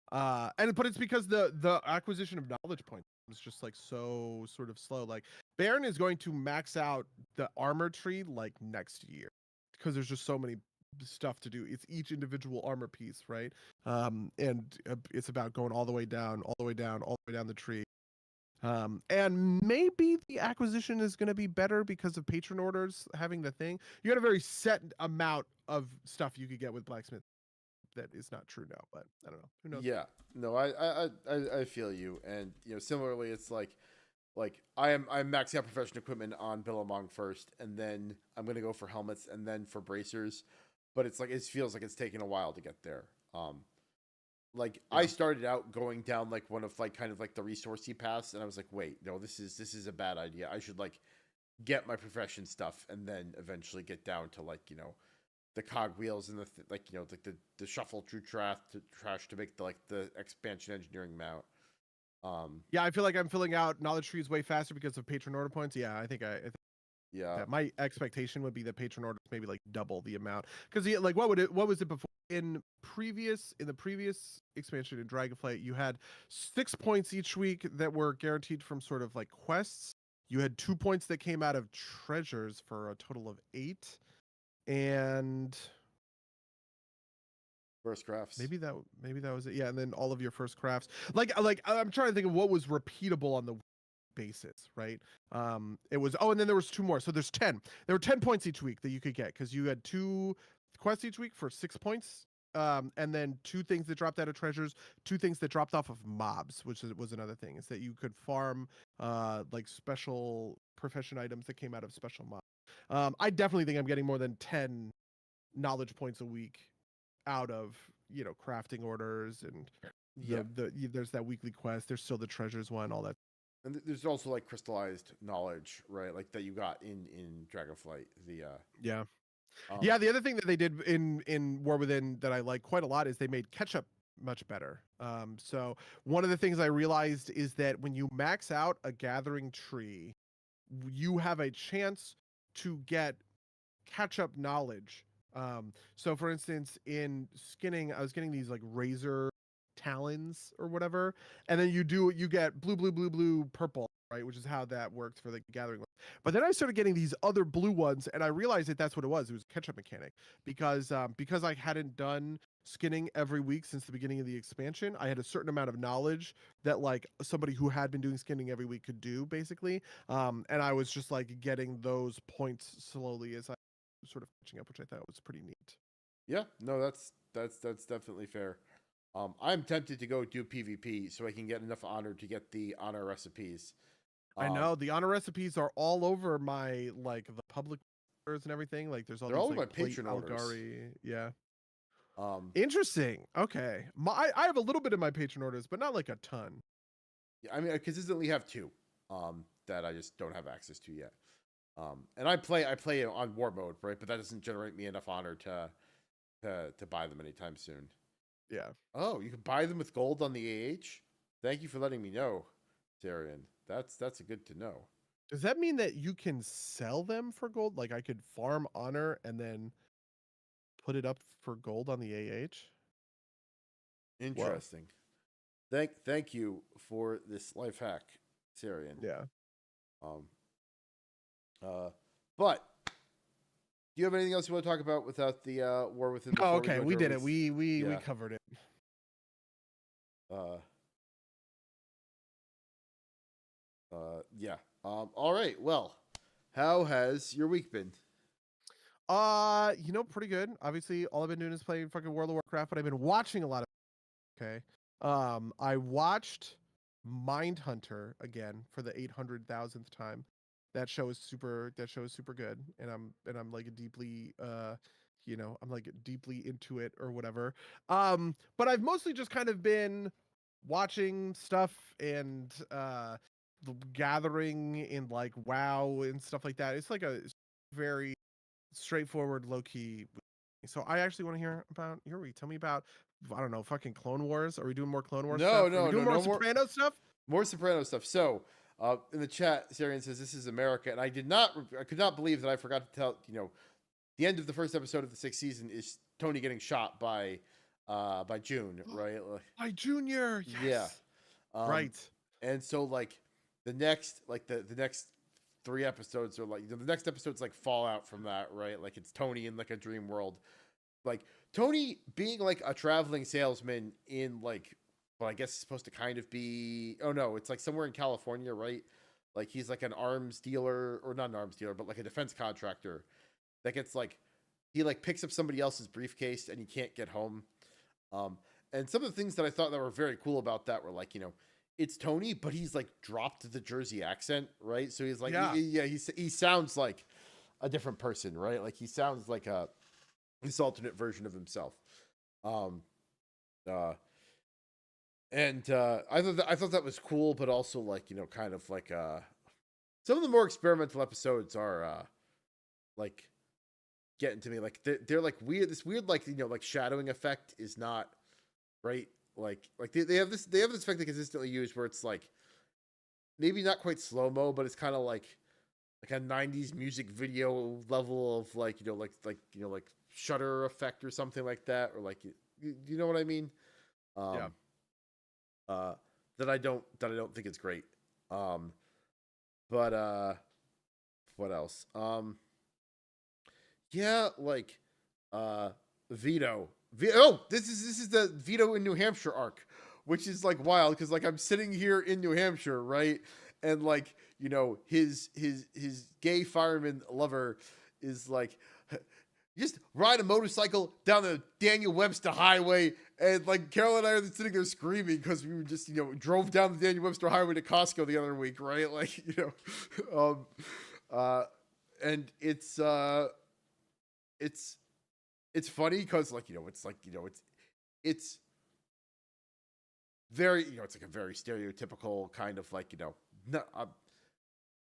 But it's because the acquisition of knowledge points was just like so sort of slow. Like Baron is going to max out the armor tree like next year because there's just so many stuff to do. It's each individual armor piece, right? And it's about going all the way down, all the way down, all the way down the tree. And maybe the acquisition is going to be better because of patron orders having the thing. You had a very set amount of stuff you could get with blacksmith. That is not true now, but I don't know. Who knows? yeah, no, I feel you, and similarly, it's like I'm maxing out professional equipment on Billabong first, and then I'm gonna go for helmets, and then for bracers, but it's like it feels like it's taking a while to get there. Like, Yeah. I started out going down like one of, like, kind of like the resourcey paths, and I was like, wait, no, this is a bad idea. I should, like, get my profession stuff and then eventually get down to, like, the cog wheels and like the shuffle true trash to make the expansion engineering mount. Yeah, I feel like I'm filling out knowledge trees way faster because of patron order points. Yeah, I think Yeah, that my expectation would be that patron orders maybe like double the amount. Because like what was it before in the previous expansion in Dragonflight, you had 6 points each week that were guaranteed from sort of like quests. You had 2 points that came out of treasures for a total of 8. And first crafts. maybe that was it. Yeah, and then all of your first crafts. Like I'm trying to think of what was repeatable on the basis, right? It was and then there was 2 more. So there's 10. There were 10 points each week that you could get because you had 2 quests each week for 6 points. And then 2 things that dropped out of treasures, 2 things that dropped off of mobs, which was another thing, is that you could farm like special profession items that came out of special mobs. I definitely think I'm getting more than 10 knowledge points a week out of crafting orders and Yeah. there's that weekly quest. There's still the treasures one, all that. And there's also like crystallized knowledge, right? Like that you got in Dragonflight. Yeah. Um, Yeah, the other thing that they did in War Within that I like quite a lot is they made ketchup much better. So one of the things I realized is that when you max out a gathering tree, you have a chance to get catch-up knowledge. So for instance, in skinning, I was getting these like razor talons or whatever, and then you get blue, blue, blue, blue, purple, right? Which is how that worked for the gathering. But then I started getting these other blue ones, and I realized that that's what it was. It was a catch-up mechanic because I hadn't done skinning every week since the beginning of the expansion. I had a certain amount of knowledge that like somebody who had been doing skinning every week could do, basically. And I was just like getting those points slowly as I was sort of catching up, which I thought was pretty neat. yeah, no, that's definitely fair. I'm tempted to go do PvP so I can get enough honor to get the honor recipes. I know the honor recipes are all over my like the public orders and everything. Like there's all They're these all like my plate patron orders. Algari. Yeah. Um, Interesting. Okay. I have a little bit of my patron orders, but not like a ton. yeah, I mean, I consistently have two that I just don't have access to yet. And I play on war mode, right? But that doesn't generate me enough honor to buy them anytime soon. Yeah. Oh, you can buy them with gold on the AH? Thank you for letting me know, Sarian. That's a good to know. Does that mean that you can sell them for gold? Like I could farm honor and then put it up for gold on the AH? Interesting. Thank you for this life hack, Sarian. Yeah. But do you have anything else you want to talk about without the War Within? Oh, okay, we did it. We covered it. Yeah. All right. Well, how has your week been? Pretty good. Obviously, all I've been doing is playing fucking World of Warcraft, but I've been watching a lot of. Okay. I watched Mindhunter again for the 800,000th time. That show is super good, and I'm like deeply I'm like deeply into it or whatever. But I've mostly just kind of been watching stuff and gathering in like WoW and stuff like that. It's like a very straightforward, low key. So I actually want to hear about your week. Tell me about, I don't know, fucking Clone Wars. Are we doing more Clone Wars stuff? No, Are we doing more Soprano stuff? More Soprano stuff. So, in the chat, Sarian says this is America, and I could not believe that I forgot to tell. The end of the first episode of the 6th season is Tony getting shot by June, right? By Junior. Yes. Yeah. Right. And so like the next 3 episodes are like the next episode's like fallout from that, right? Like it's Tony in like a dream world, like Tony being like a traveling salesman in like, well, I guess it's supposed to kind of be, oh no, it's like somewhere in California, right? Like he's like an arms dealer, or not an arms dealer, but like a defense contractor that gets like, he like picks up somebody else's briefcase and he can't get home. And some of the things that I thought that were very cool about that were like, it's Tony, but he's like dropped the Jersey accent, right? So he's like, he sounds like a different person, right? Like he sounds like this alternate version of himself. I thought that was cool, but also like, kind of like some of the more experimental episodes are like getting to me. Like they're like weird. This weird like like shadowing effect is not right. Like they have this effect they consistently use where it's like maybe not quite slow-mo, but it's kind of like a 90s music video level of like like shutter effect or something like that, or like you know what I mean? That I don't think it's great. But what else? Yeah, like Vito. Oh, this is the Vito in New Hampshire arc, which is like wild because like I'm sitting here in New Hampshire, right? And like, his gay fireman lover is like, just ride a motorcycle down the Daniel Webster Highway. And like Carol and I are sitting there screaming because we were just, drove down the Daniel Webster Highway to Costco the other week, right? Like, and it's funny because like it's very it's like a very stereotypical kind of like no,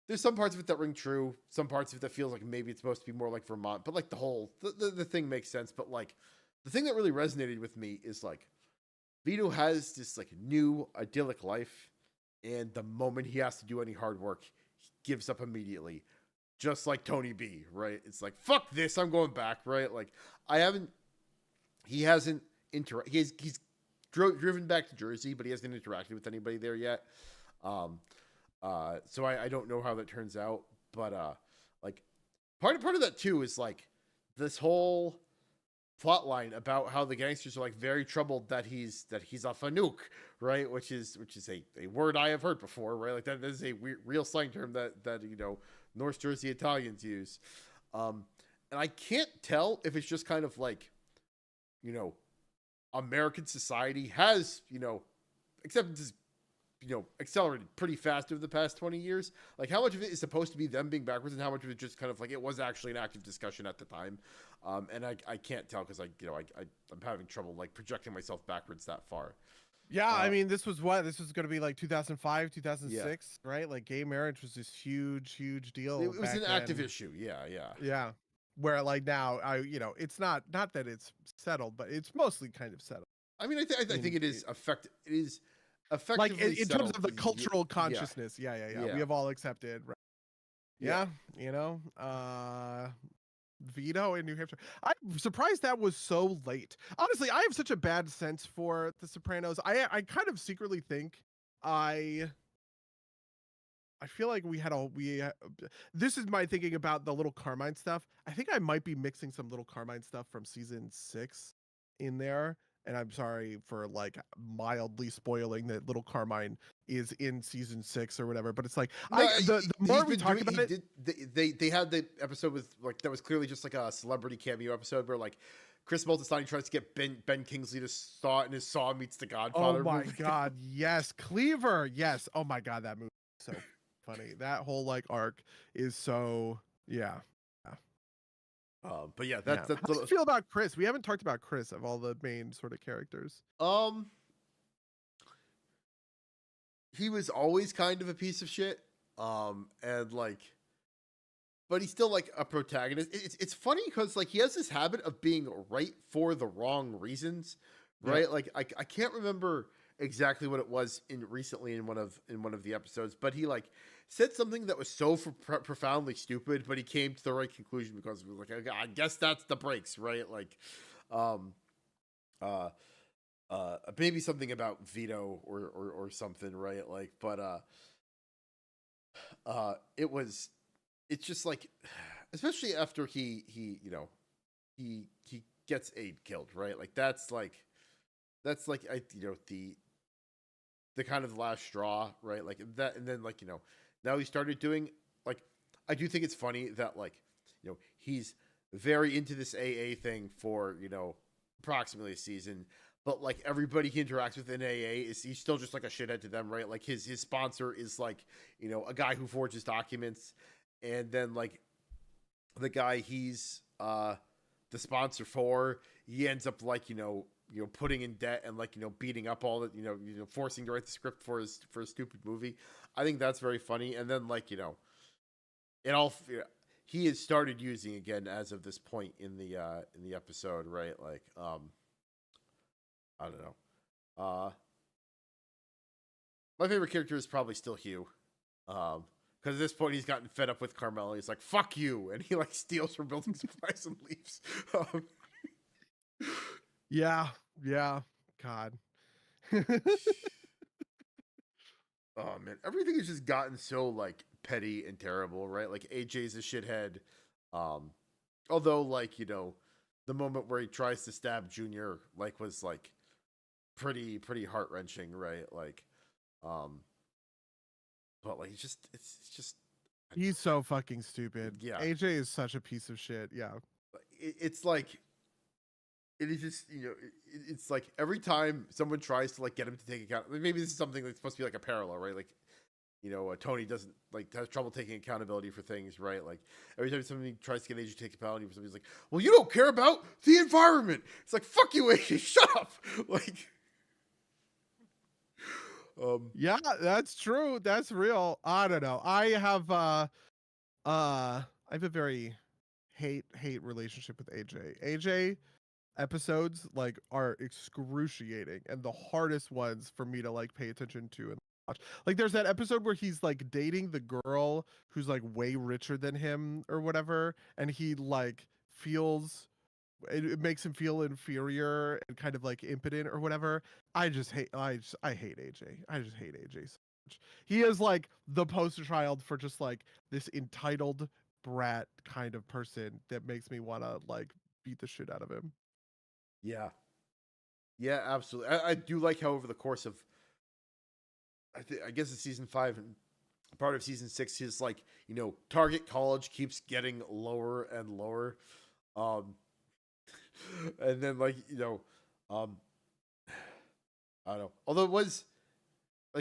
there's some parts of it that ring true, some parts of it that feels like maybe it's supposed to be more like Vermont, but like the thing makes sense. But like the thing that really resonated with me is like Vito has this like new idyllic life, and the moment he has to do any hard work, he gives up immediately, just like Tony B. Right? It's like fuck this, I'm going back. Right? Like he hasn't he's driven back to Jersey, but he hasn't interacted with anybody there yet. So I don't know how that turns out, but like part of that too is like this whole plot line about how the gangsters are like very troubled that he's a Fanuc, right? Which is a word I have heard before, right? Like that is a real slang term that North Jersey Italians use. And I can't tell if it's just kind of like, American society has, acceptance is, accelerated pretty fast over the past 20 years. Like how much of it is supposed to be them being backwards and how much of it just kind of like it was actually an active discussion at the time. And I can't tell because I'm having trouble like projecting myself backwards that far. Yeah, I mean, this was going to be like 2005, 2006, yeah. right? Like gay marriage was this huge deal. It was an active issue. Yeah. Where like now, it's not that it's settled, but it's mostly kind of settled. I mean, I think it is effective. It is effectively like in terms of the cultural consciousness. Yeah. We have all accepted, right? Yeah. Vito in New Hampshire. I'm surprised that was so late. Honestly, I have such a bad sense for The Sopranos. I kind of secretly think I feel like this is my thinking about the Little Carmine stuff. I think I might be mixing some Little Carmine stuff from season 6 in there. And I'm sorry for like mildly spoiling that Little Carmine is in season 6 or whatever. But it's like the more we talk about it, they had the episode with like that was clearly just like a celebrity cameo episode where like Chris Moltisanti tries to get Ben Kingsley to star in his Saw Meets the Godfather. Oh my movie. God, yes, Cleaver, yes. Oh my God, that movie is so funny. That whole like arc is so but yeah, that's How do you feel about Chris? We haven't talked about Chris of all the main sort of characters. He was always kind of a piece of shit. And like, but he's still like a protagonist. It's funny because like he has this habit of being right for the wrong reasons, right? Like I can't remember exactly what it was recently in one of the episodes, but he like said something that was so profoundly stupid, but he came to the right conclusion because it was like, I guess that's the breaks, right? Like, maybe something about Vito or something, right? Like, but it's just like, especially after he gets Abe killed, right? Like that's like the kind of last straw, right? Like that, and then like now he started doing like I do think it's funny that like he's very into this AA thing for approximately a season, but like everybody he interacts with in AA he's still just like a shithead to them, right? Like his sponsor is like a guy who forges documents, and then like the guy he's the sponsor for, he ends up like putting in debt and like beating up all the forcing to write the script for his stupid movie. I think that's very funny. And then like it all he has started using again as of this point in the episode, right? Like I don't know. My favorite character is probably still Hugh. Because at this point he's gotten fed up with Carmela. He's like, "Fuck you," and he like steals her building supplies and leaves. Yeah. God. Oh man, everything has just gotten so like petty and terrible, right? Like AJ's a shithead. Although like the moment where he tries to stab Junior like was like pretty heart wrenching, right? Like, but like it's just he's so fucking stupid. Yeah, AJ is such a piece of shit. Yeah, it's like it is just it's like every time someone tries to like get him to take account, maybe this is something that's supposed to be like a parallel, right? Like Tony doesn't has trouble taking accountability for things, right? Like every time somebody tries to get AJ to take accountability for something, he's like, "Well, you don't care about the environment." It's like, "Fuck you, AJ, shut up!" Like, yeah, that's true. That's real. I don't know. I have a very hate relationship with AJ. AJ episodes are excruciating and the hardest ones for me to pay attention to and watch. Like there's that episode where he's dating the girl who's way richer than him or whatever, and he feels it makes him feel inferior and kind of impotent or whatever. I hate AJ. I just hate AJ so much. He is the poster child for just this entitled brat kind of person that makes me want to beat the shit out of him. yeah, yeah, absolutely. I do like how over the course of, I guess it's season 5 and part of season 6, his target college keeps getting lower and lower, and then I don't know. Although it was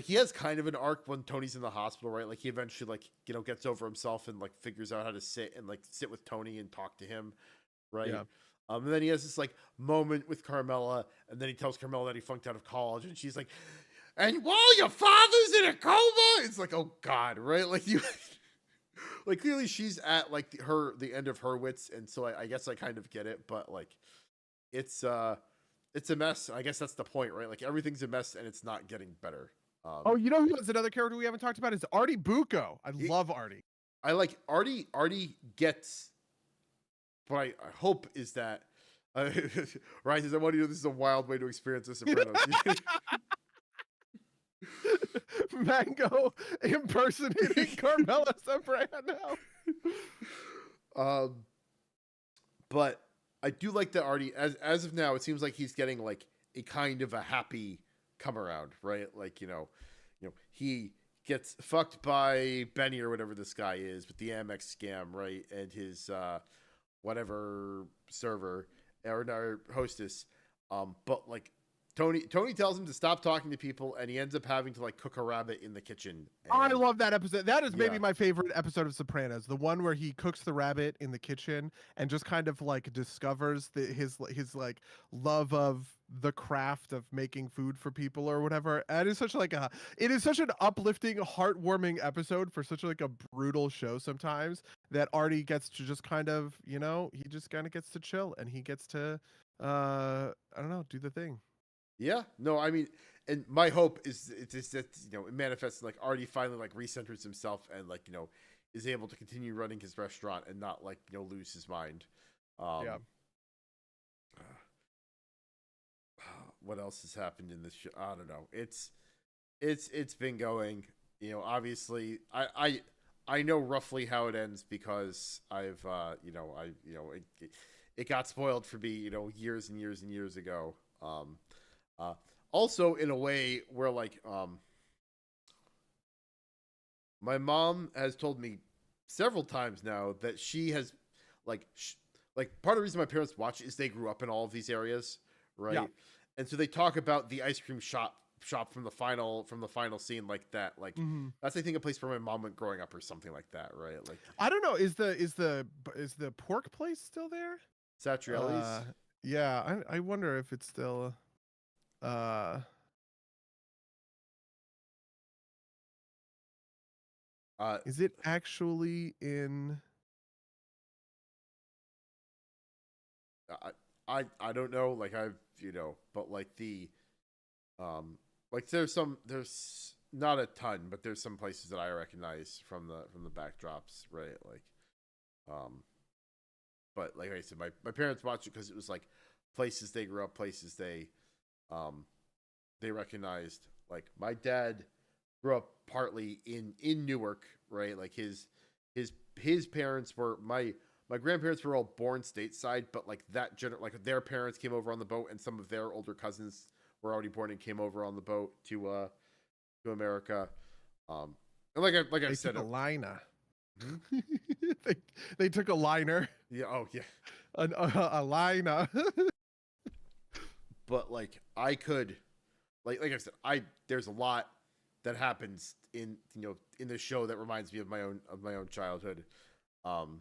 he has kind of an arc when Tony's in the hospital, right? Like he eventually gets over himself and figures out how to sit with Tony and talk to him, right? Yeah. And then he has this moment with Carmela, and then he tells Carmela that he flunked out of college, and she's like, "And while your father's in a coma," it's like, oh God, right? Like you, clearly she's at the end of her wits, and so I guess I kind of get it, but it's a mess. I guess that's the point, right? Like everything's a mess, and it's not getting better. Oh, you know who's another character we haven't talked about is Artie Bucco. I love Artie. I like Artie. Artie gets. What I hope is that Ryan says, "I want you to know this is a wild way to experience The Sopranos." Mango impersonating Carmela Soprano. But I do like that Artie, as of now, it seems like he's getting a kind of a happy come around, right? He gets fucked by Benny or whatever this guy is with the Amex scam, right? And his whatever server or hostess. But Tony tells him to stop talking to people, and he ends up having to cook a rabbit in the kitchen. I love that episode. That is maybe my favorite episode of Sopranos. The one where he cooks the rabbit in the kitchen and just kind of discovers his love of the craft of making food for people or whatever. And it's such it is such an uplifting, heartwarming episode for such a brutal show sometimes, that Artie gets to just kind of, he just kind of gets to chill and he gets to I don't know, do the thing. Yeah, no, I mean, and my hope is that it manifests Artie finally recenters himself and is able to continue running his restaurant and not lose his mind. Yeah. What else has happened in this show? I don't know. It's been going. Obviously, I know roughly how it ends because I've it got spoiled for me years and years and years ago. Also in a way where my mom has told me several times now that she has part of the reason my parents watch is they grew up in all of these areas, right? Yeah. And so they talk about the ice cream shop from the final scene that that's I think a place where my mom went growing up or something like that, right? I don't know, is the pork place still there? Satrielli's? Yeah, I wonder if it's still is it actually in I don't know, I've but the there's not a ton, but there's some places that I recognize from the backdrops, right? But like I said, my parents watched it because it was places they grew up, places they recognized. My dad grew up partly in Newark, right? His parents were my grandparents were all born stateside, but their parents came over on the boat, and some of their older cousins were already born and came over on the boat to America. And I said, took a liner. they took a liner. Yeah. Oh yeah. A liner. But I could, I said, there's a lot that happens in in the show that reminds me of my own childhood. And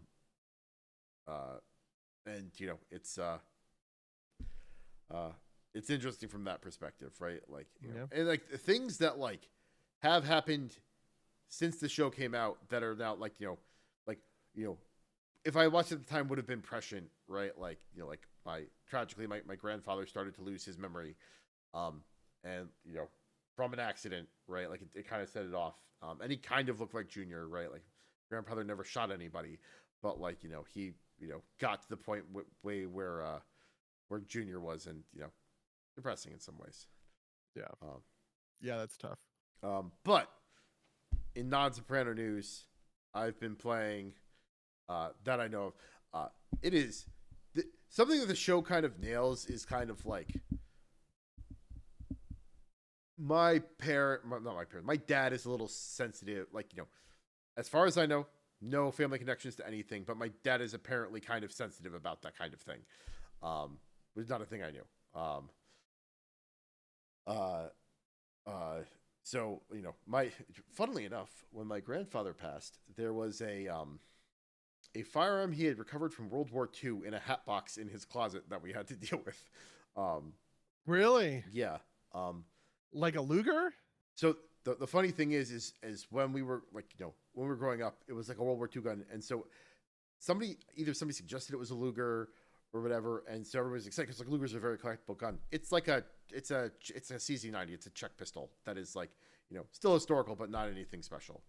it's interesting from that perspective, right? Like, and like the things that like have happened since the show came out that are now like if I watched it at the time would have been prescient, right? Like like tragically my grandfather started to lose his memory, and from an accident, right? Like it kind of set it off, and he kind of looked like Junior, right? Like grandfather never shot anybody, but like he got to the point where Junior was, and depressing in some ways. Yeah. Yeah, that's tough. But in non-Soprano news, I've been playing that I know of. It is something that the show kind of nails is kind of like my dad is a little sensitive. Like as far as I know, no family connections to anything, but my dad is apparently kind of sensitive about that kind of thing. It was not a thing I knew. So funnily enough, when my grandfather passed, there was a firearm he had recovered from World War II in a hat box in his closet that we had to deal with. Really? Yeah. Like a Luger? So the funny thing is when we were when we were growing up, it was like a World War II gun, and so somebody suggested it was a Luger or whatever, and so everybody's excited because like Lugers are a very collectible gun. It's like it's a CZ90. It's a Czech pistol that is like still historical but not anything special.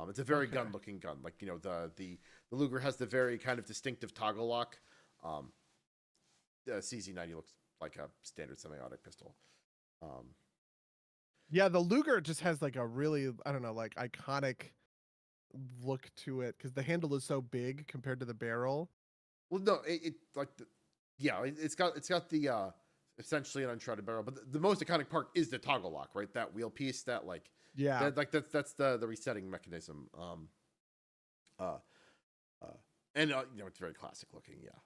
It's a very gun-looking gun. Like the Luger has the very kind of distinctive toggle lock. The CZ90 looks like a standard semi-automatic pistol. Yeah, the Luger just has like a really, I don't know, like iconic look to it because the handle is so big compared to the barrel. Well, no, it's got the essentially an uncharted barrel, but the most iconic part is the toggle lock, right? That wheel piece, that like that's the resetting mechanism. And it's very classic looking, yeah.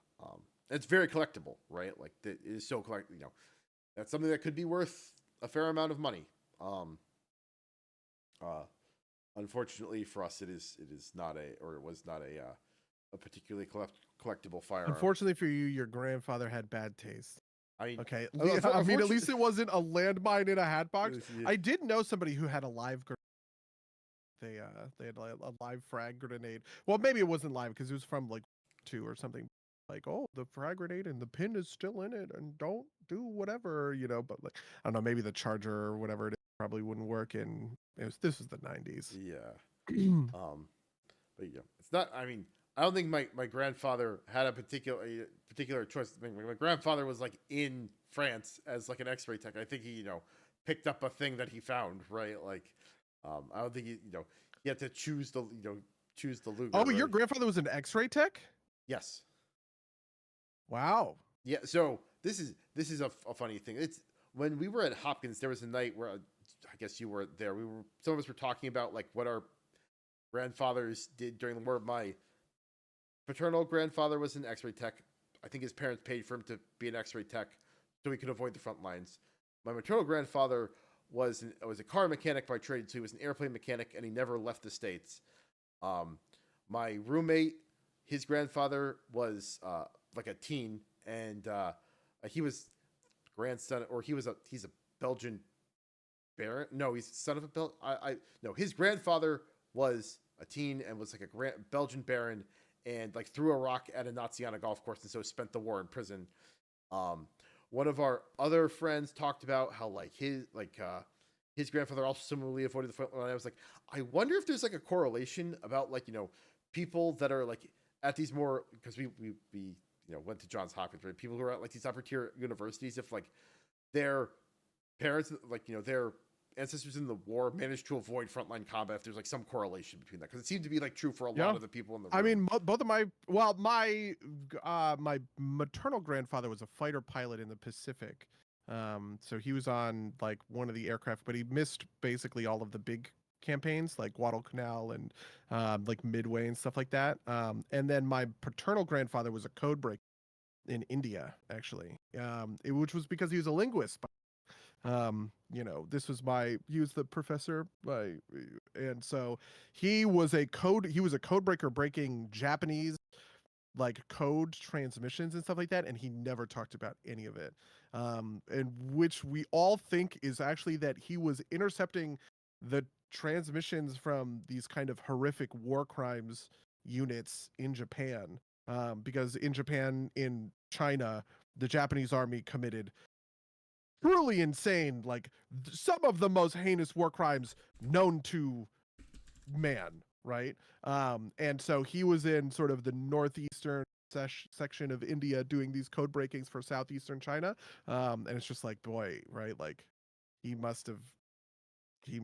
It's very collectible, right? Like it is so that's something that could be worth a fair amount of money. Unfortunately for us, it was not a particularly collectible firearm. Unfortunately for you, your grandfather had bad taste. I mean, okay. I mean, at least it wasn't a landmine in a hat box. Yeah. I did know somebody who had a live grenade. They had a live frag grenade. Well, maybe it wasn't live because it was from like 2 or something. Like, oh, the frag grenade and the pin is still in it, and don't do whatever, But like, I don't know, maybe the charger or whatever it is probably wouldn't work. And this was the 90s. Yeah. But it's not. I mean, I don't think my grandfather had a particular choice. I mean, my grandfather was like in France as like an X-ray tech. I think he picked up a thing that he found, right? Like, I don't think he had to choose the Luger. Oh, but your grandfather was an X-ray tech? Yes. Wow. Yeah. So this is a funny thing. It's when we were at Hopkins, there was a night where I guess you were there. Some of us were talking about like what our grandfathers did during the war. My paternal grandfather was an X-ray tech. I think his parents paid for him to be an X-ray tech so he could avoid the front lines. My maternal grandfather was a car mechanic by trade, so he was an airplane mechanic, and he never left the States. My roommate, his grandfather was like a teen, and he was grandson, or he's a Belgian baron. No, he's son of a no, his grandfather was a teen and was like a Belgian baron, and like threw a rock at a Nazi on a golf course, and so spent the war in prison. One of our other friends talked about how like his grandfather also similarly avoided the front line. I was like, I wonder if there's like a correlation about like people that are like at these more, because we went to Johns Hopkins, right? People who are at like these upper tier universities, if like their parents, like their ancestors in the war managed to avoid frontline combat, if there's like some correlation between that, because it seemed to be like true for a lot of the people in the room. I mean, both of my maternal grandfather was a fighter pilot in the Pacific, so he was on like one of the aircraft, but he missed basically all of the big campaigns like Guadalcanal and like Midway and stuff like that. And then my paternal grandfather was a code breaker in India, actually, which was because he was a linguist. This was he was the professor, and so he was a code breaker breaking Japanese like code transmissions and stuff like that, and he never talked about any of it. And which we all think is actually that he was intercepting the transmissions from these kind of horrific war crimes units in Japan. Because in China, the Japanese army committed truly insane, like some of the most heinous war crimes known to man, right? And so he was in sort of the northeastern section of India doing these code breakings for southeastern China. And it's just like, boy, right? Like he must have he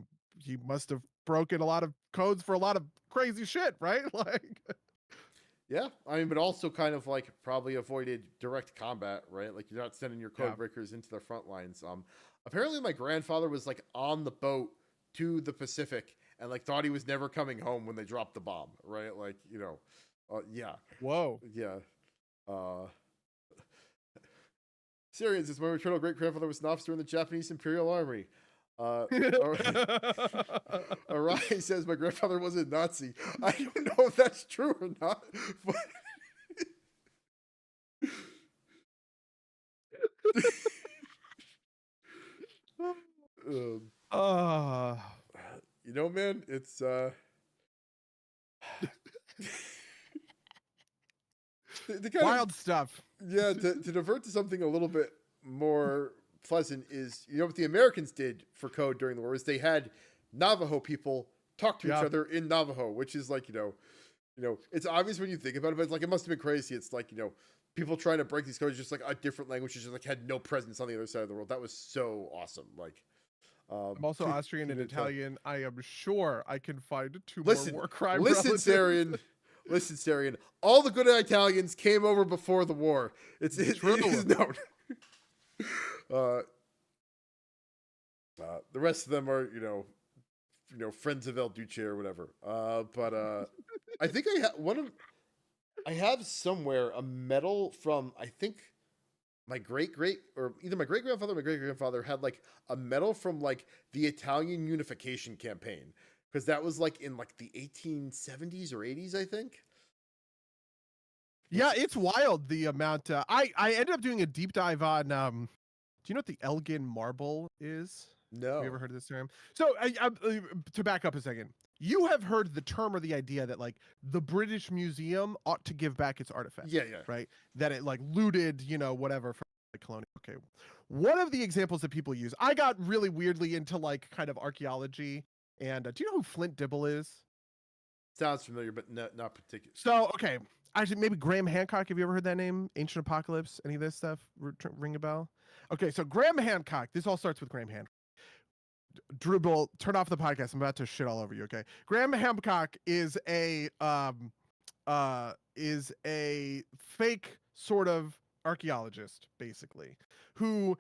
must have broken a lot of codes for a lot of crazy shit, right? Like Yeah, I mean, but also kind of like probably avoided direct combat, right? Like you're not sending your code breakers into the front lines. Apparently my grandfather was like on the boat to the Pacific and like thought he was never coming home when they dropped the bomb, right? Like, yeah. Whoa. Yeah. Syrians, it's my maternal great grandfather was an officer in the Japanese Imperial Army. Arai says my grandfather was a Nazi. I don't know if that's true or not, but man, it's wild stuff. Yeah, to divert to something a little bit more pleasant is, what the Americans did for code during the war is they had Navajo people talk to each other in Navajo, which is like, it's obvious when you think about it, but it's like, it must have been crazy. It's like, people trying to break these codes, just like a different language, just like had no presence on the other side of the world. That was so awesome. Like, I'm also Austrian and Italian. I am sure I can find two more war crime Listen, Sarian. Listen, Sarian. All the good Italians came over before the war. It's true. It is known. The rest of them are, friends of El Duce or whatever. But I think I have somewhere a medal from, I think, my either my great grandfather or my great grandfather had like a medal from like the Italian unification campaign, because that was like in like the 1870s or 80s, I think. Yeah, it's wild the amount. I ended up doing a deep dive on. Do you know what the Elgin marble is? No. Have you ever heard of this term? So, to back up a second, you have heard the term or the idea that like the British Museum ought to give back its artifacts. Yeah. Right. That it like looted, whatever from the colonial. Okay. One of the examples that people use, I got really weirdly into like kind of archaeology. And do you know who Flint Dibble is? Sounds familiar, but not particular. So, okay. Actually, maybe Graham Hancock. Have you ever heard that name? Ancient Apocalypse? Any of this stuff ring a bell? Okay, so Graham Hancock. This all starts with Graham Hancock. Dribble, turn off the podcast. I'm about to shit all over you. Okay, Graham Hancock is a fake sort of archaeologist, basically, who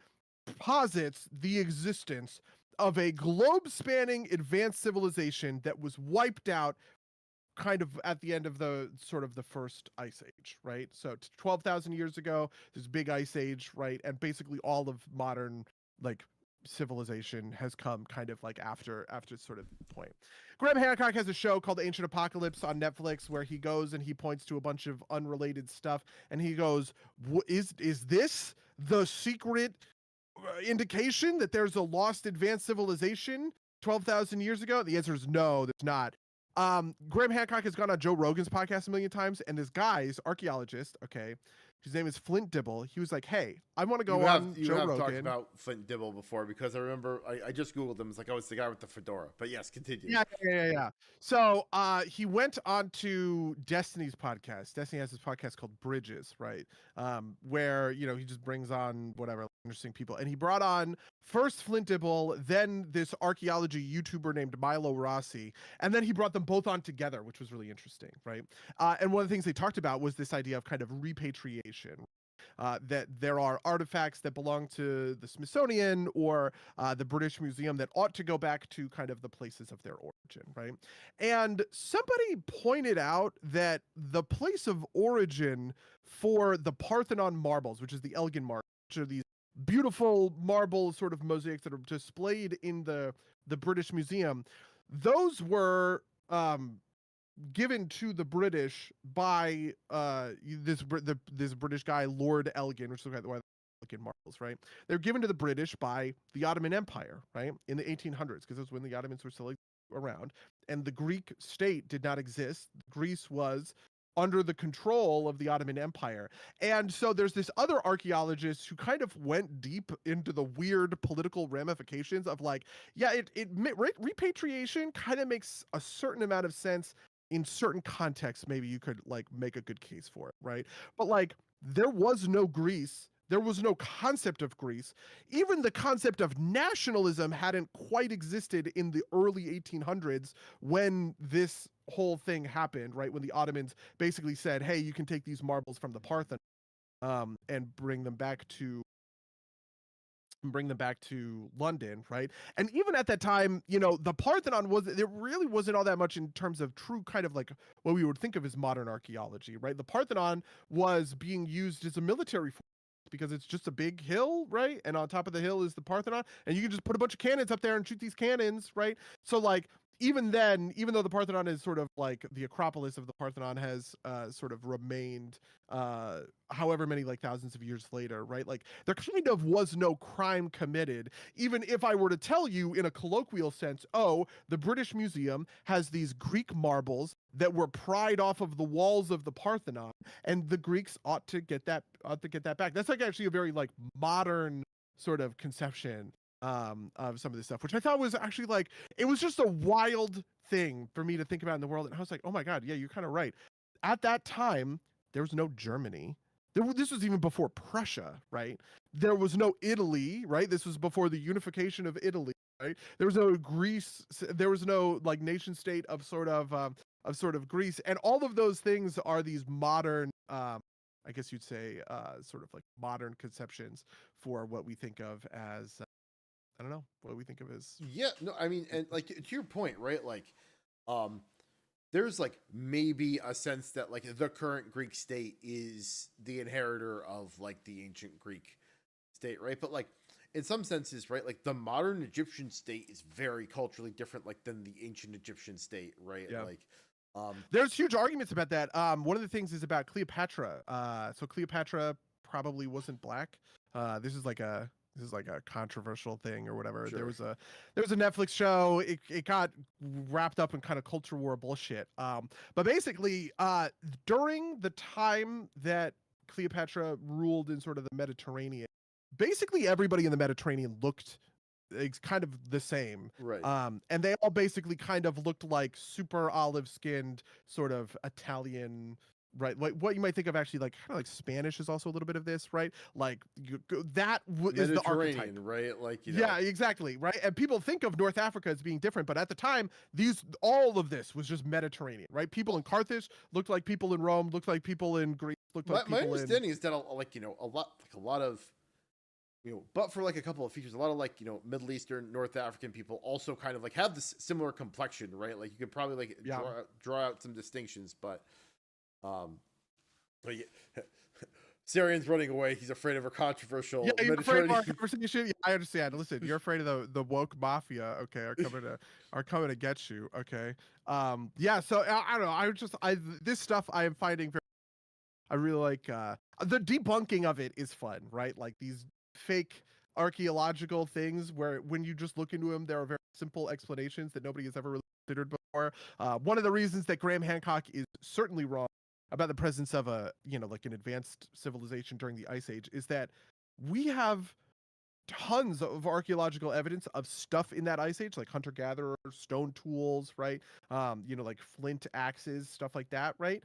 posits the existence of a globe-spanning advanced civilization that was wiped out kind of at the end of the sort of the first ice age, right? So 12,000 years ago, this big ice age, right? And basically all of modern like civilization has come kind of like after sort of point. Graham Hancock has a show called Ancient Apocalypse on Netflix where he goes and he points to a bunch of unrelated stuff and he goes, is this the secret indication that there's a lost advanced civilization 12,000 years ago? The answer is no, there's not. Graham Hancock has gone on Joe Rogan's podcast a million times, and this guy's archaeologist, okay, his name is Flint Dibble. He was like, "Hey, I want to go on Joe Rogan." You have talked about Flint Dibble before because I remember I just googled him. It's like, oh, it's the guy with the fedora. But yes, continue. Yeah. So he went on to Destiny's podcast. Destiny has this podcast called Bridges, right? Where he just brings on whatever interesting people, and he brought on first Flint Dibble, then this archaeology YouTuber named Milo Rossi, and then he brought them both on together, which was really interesting, right? And one of the things they talked about was this idea of kind of repatriation. That there are artifacts that belong to the Smithsonian or the British Museum that ought to go back to kind of the places of their origin, right? And somebody pointed out that the place of origin for the Parthenon marbles, which is the Elgin marbles, which are these beautiful marble sort of mosaics that are displayed in the British Museum, those were given to the British by this British guy, Lord Elgin, which is the guy Elgin marbles, right? They're given to the British by the Ottoman Empire, right, in the 1800s, because that's when the Ottomans were still around, and the Greek state did not exist. Greece was under the control of the Ottoman Empire. And so there's this other archaeologist who kind of went deep into the weird political ramifications of like, yeah, repatriation kind of makes a certain amount of sense in certain contexts. Maybe you could like make a good case for it, right? But like, there was no Greece. There was no concept of Greece. Even the concept of nationalism hadn't quite existed in the early 1800s when this whole thing happened, right? When the Ottomans basically said, hey, you can take these marbles from the Parthenon and bring them back to London, right? And even at that time, you know, the Parthenon there really wasn't all that much in terms of true kind of like what we would think of as modern archaeology, right? The Parthenon was being used as a military force because it's just a big hill, right? And on top of the hill is the Parthenon, and you can just put a bunch of cannons up there and shoot these cannons, right? So like, even then, even though the Parthenon is sort of like the Acropolis of the Parthenon has sort of remained however many like thousands of years later, right? Like there kind of was no crime committed. Even if I were to tell you in a colloquial sense, oh, the British Museum has these Greek marbles that were pried off of the walls of the Parthenon, and the Greeks ought to get that back. That's like actually a very like modern sort of conception of some of this stuff, which I thought was actually like, it was just a wild thing for me to think about in the world. And I was like, oh my God, yeah, you're kind of right. At that time, there was no Germany. This was even before Prussia, right? There was no Italy, right? This was before the unification of Italy, right? There was no Greece. There was no like nation state of sort of Greece. And all of those things are these modern, I guess you'd say, sort of like modern conceptions for what we think of as I don't know what we think of as. Yeah, no, I mean, and like to your point, right? Like, there's like maybe a sense that like the current Greek state is the inheritor of like the ancient Greek state, right? But like in some senses, right? Like the modern Egyptian state is very culturally different, like than the ancient Egyptian state, right? Yeah. Like, there's huge arguments about that. One of the things is about Cleopatra. So Cleopatra probably wasn't black. This is like a controversial thing or whatever. Sure. There was a Netflix show. It got wrapped up in kind of culture war bullshit. But basically, during the time that Cleopatra ruled in sort of the Mediterranean, basically everybody in the Mediterranean looked kind of the same. Right. And they all basically kind of looked like super olive skinned sort of Italian, right? Like what you might think of actually like kind of like Spanish is also a little bit of this, right? Like that is the archetype, right? Like, you know. Yeah, exactly, right? And people think of North Africa as being different, but at the time, all of this was just Mediterranean, right? People in Carthage looked like people in Rome, looked like people in Greece, looked like people my understanding is that like, you know, a lot of, you know, but for like a couple of features, a lot of like, you know, Middle Eastern, North African people also kind of like have this similar complexion, right? Like you could probably like draw out some distinctions, but yeah. Syrian's running away. He's afraid of a controversial. Yeah, you're afraid of our conversation. Yeah, I understand. Listen, you're afraid of the woke mafia. Okay, are coming to get you. Okay. Yeah. So I don't know. This stuff I am finding very. I really like the debunking of it is fun, right? Like these fake archaeological things where when you just look into them, there are very simple explanations that nobody has ever really considered before. One of the reasons that Graham Hancock is certainly wrong about the presence of like an advanced civilization during the Ice Age is that we have tons of archaeological evidence of stuff in that Ice Age, like hunter-gatherer, stone tools, right? Like flint axes, stuff like that, right?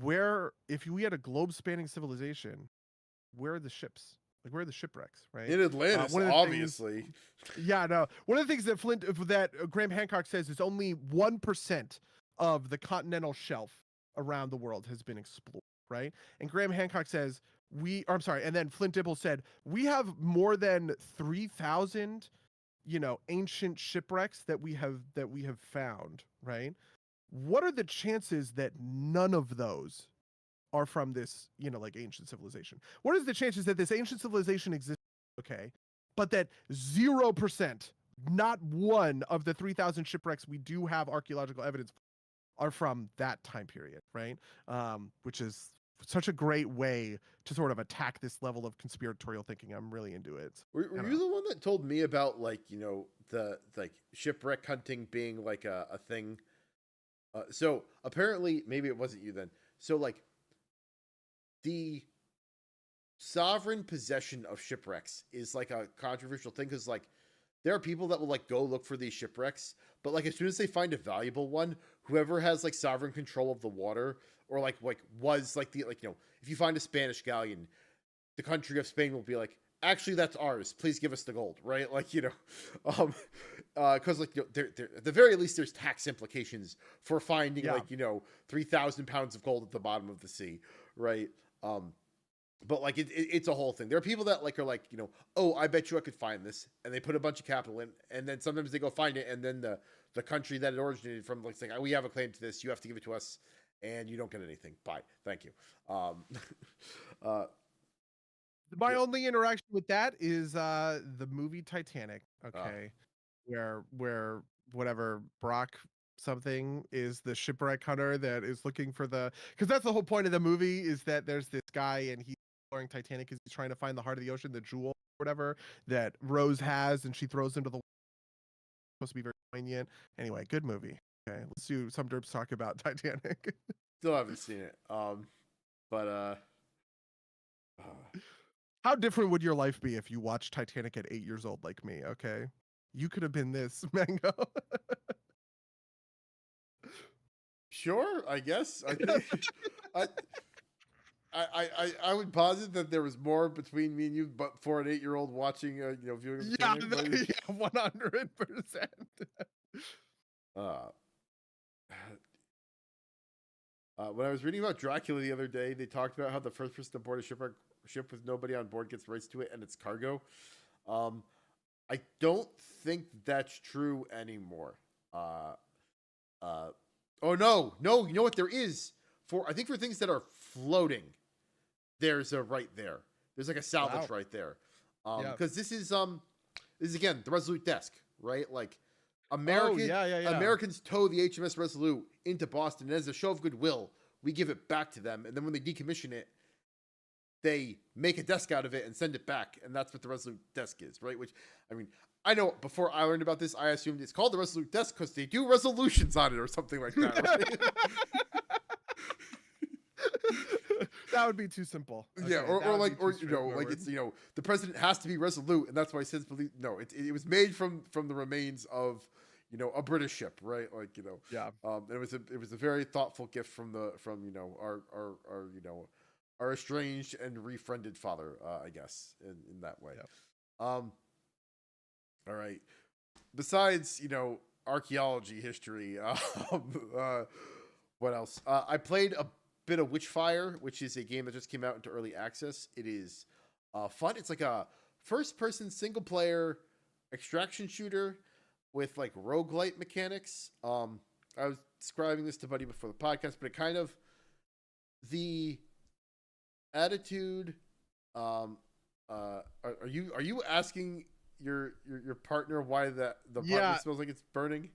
Where if we had a globe-spanning civilization, where are the ships? Like, where are the shipwrecks, right? In Atlantis, obviously. Yeah, no. One of the things that Graham Hancock says is only 1% of the continental shelf around the world has been explored, right? And Graham Hancock says and then Flint Dibble said, we have more than 3,000, ancient shipwrecks that we have found, right? What are the chances that none of those are from this, like ancient civilization. What are the chances that this ancient civilization exists? Okay. But that 0%, not one of the 3,000 shipwrecks we do have archaeological evidence are from that time period, right? Which is such a great way to sort of attack this level of conspiratorial thinking. I'm really into it. Were you the one that told me about like, the like shipwreck hunting being like a thing? So apparently, maybe it wasn't you then. So like the sovereign possession of shipwrecks is like a controversial thing because like there are people that will like go look for these shipwrecks, but like as soon as they find a valuable one, whoever has like sovereign control of the water or like was like the like if you find a Spanish galleon, the country of Spain will be like, actually that's ours, please give us the gold, right? Like because like there at the very least there's tax implications for finding like 3,000 pounds of gold at the bottom of the sea, right? But like it's a whole thing. There are people that like are like, oh, I bet you I could find this, and they put a bunch of capital in, and then sometimes they go find it, and then the country that it originated from like saying, oh, we have a claim to this, you have to give it to us, and you don't get anything. Bye, thank you. My only interaction with that is the movie Titanic. Okay, where whatever Brock something is the shipwreck hunter that is looking for because that's the whole point of the movie is that there's this guy and he's exploring Titanic because he's trying to find the heart of the ocean, the jewel or whatever that Rose has, and she throws into the supposed to be very poignant. Anyway, good movie. Okay, let's do some derps talk about Titanic. Still haven't seen it. But how different would your life be if you watched Titanic at 8 years old like me? Okay, you could have been this Mango. Sure, I guess. I think I would posit that there was more between me and you, but for an 8-year-old watching, viewing. Yeah, 100%. When I was reading about Dracula the other day, they talked about how the first person to board a ship with nobody on board gets rights to it and its cargo. I don't think that's true anymore. Oh no, you know what there is I think for things that are floating, there's a right there. There's like a salvage right there. Because this is again the Resolute desk, right? Like Americans tow the HMS Resolute into Boston, and as a show of goodwill, we give it back to them, and then when they decommission it, they make a desk out of it and send it back, and that's what the Resolute desk is, right? Which, I mean, I know before I learned about this, I assumed it's called the Resolute desk because they do resolutions on it or something like that, right? That would be too simple. Okay, yeah, or like it's the president has to be resolute, and that's why it says it was made from the remains of a British ship, right? Like yeah. It was a very thoughtful gift from our estranged and refriended father, I guess, in that way. Yep. All right. Besides archaeology, history, what else? I played a bit of Witchfire, which is a game that just came out into early access. It is fun. It's like a first-person single-player extraction shooter with like roguelite mechanics. I was describing this to Buddy before the podcast, but it kind of the attitude. Are you asking your partner why the apartment smells like it's burning?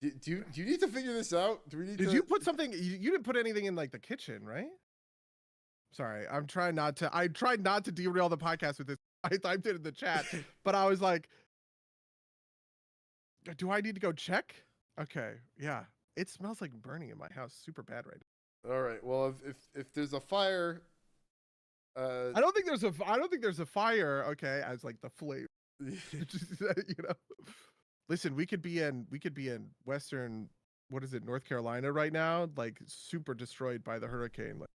Do you need to figure this out? Do we need? Did you put something? You didn't put anything in like the kitchen, right? Sorry, I tried not to derail the podcast with this. I typed it in the chat, but I was like, do I need to go check? Okay, yeah, it smells like burning in my house, super bad right now. All right, well, if there's a fire, I don't think there's a fire. Okay, as like the flame, Listen, we could be in Western, what is it, North Carolina right now, like super destroyed by the hurricane. Like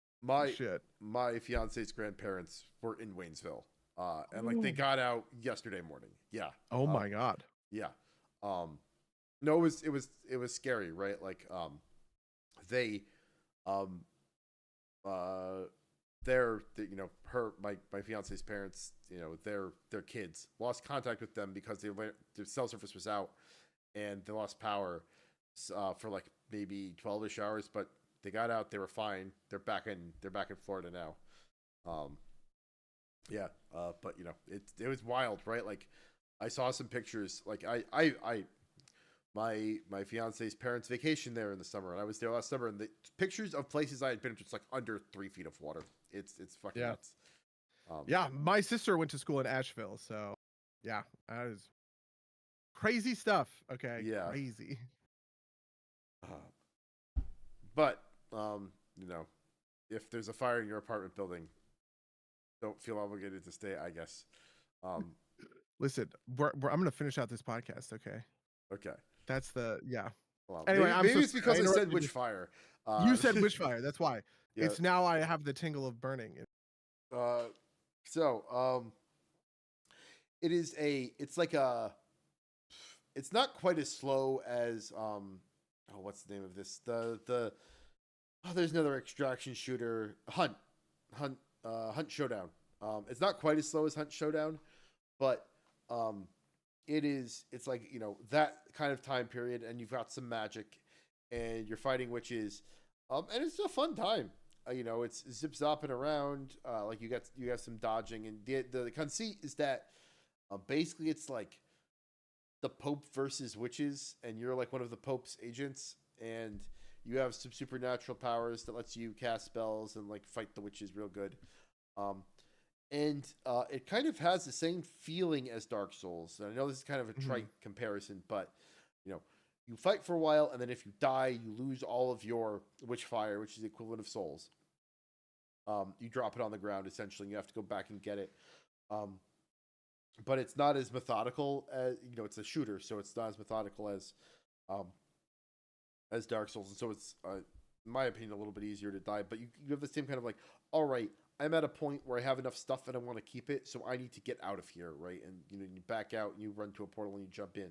my fiance's grandparents were in Waynesville, and like they got out yesterday morning. Yeah. Oh my God. Yeah. No, it was scary, right? Like they my fiance's parents, their kids lost contact with them because their cell service was out and they lost power for like maybe 12-ish hours, but they got out, they were fine. They're back in Florida now. Yeah, but you know, it was wild, right? Like, I saw some pictures. Like, my fiance's parents vacation there in the summer, and I was there last summer, and the pictures of places I had been just like under 3 feet of water. It's fucking nuts. Yeah, my sister went to school in Asheville, so yeah, that is crazy stuff. Okay, Yeah. crazy. But you know, if there's a fire in your apartment building, don't feel obligated to stay, I guess. Listen, I'm gonna finish out this podcast. Okay. Okay. That's the yeah. Well, Anyway, maybe it's because I said interrupted you. witchfire. You said witchfire. That's why. Yeah. It's now I have the tingle of burning. It is it's like it's not quite as slow as what's the name of this? There's another extraction shooter, Hunt Showdown. It's not quite as slow as Hunt Showdown, but it's like, you know, that kind of time period, and you've got some magic, and you're fighting witches, and it's a fun time. You know, it's zip zopping around. Like, you got some dodging, and the conceit is that basically it's like the Pope versus witches, and you're like one of the Pope's agents, and you have some supernatural powers that lets you cast spells and like fight the witches real good. And it kind of has the same feeling as Dark Souls. And I know this is kind of a trite comparison, but you know, you fight for a while, and then if you die, you lose all of your witch fire, which is the equivalent of souls. You drop it on the ground essentially, and you have to go back and get it. But it's not as methodical as, you know, it's a shooter, so it's not as methodical as Dark Souls, and so it's in my opinion a little bit easier to die. But you have the same kind of like, all right, I'm at a point where I have enough stuff and I want to keep it, so I need to get out of here, right? And you know, you back out and you run to a portal and you jump in.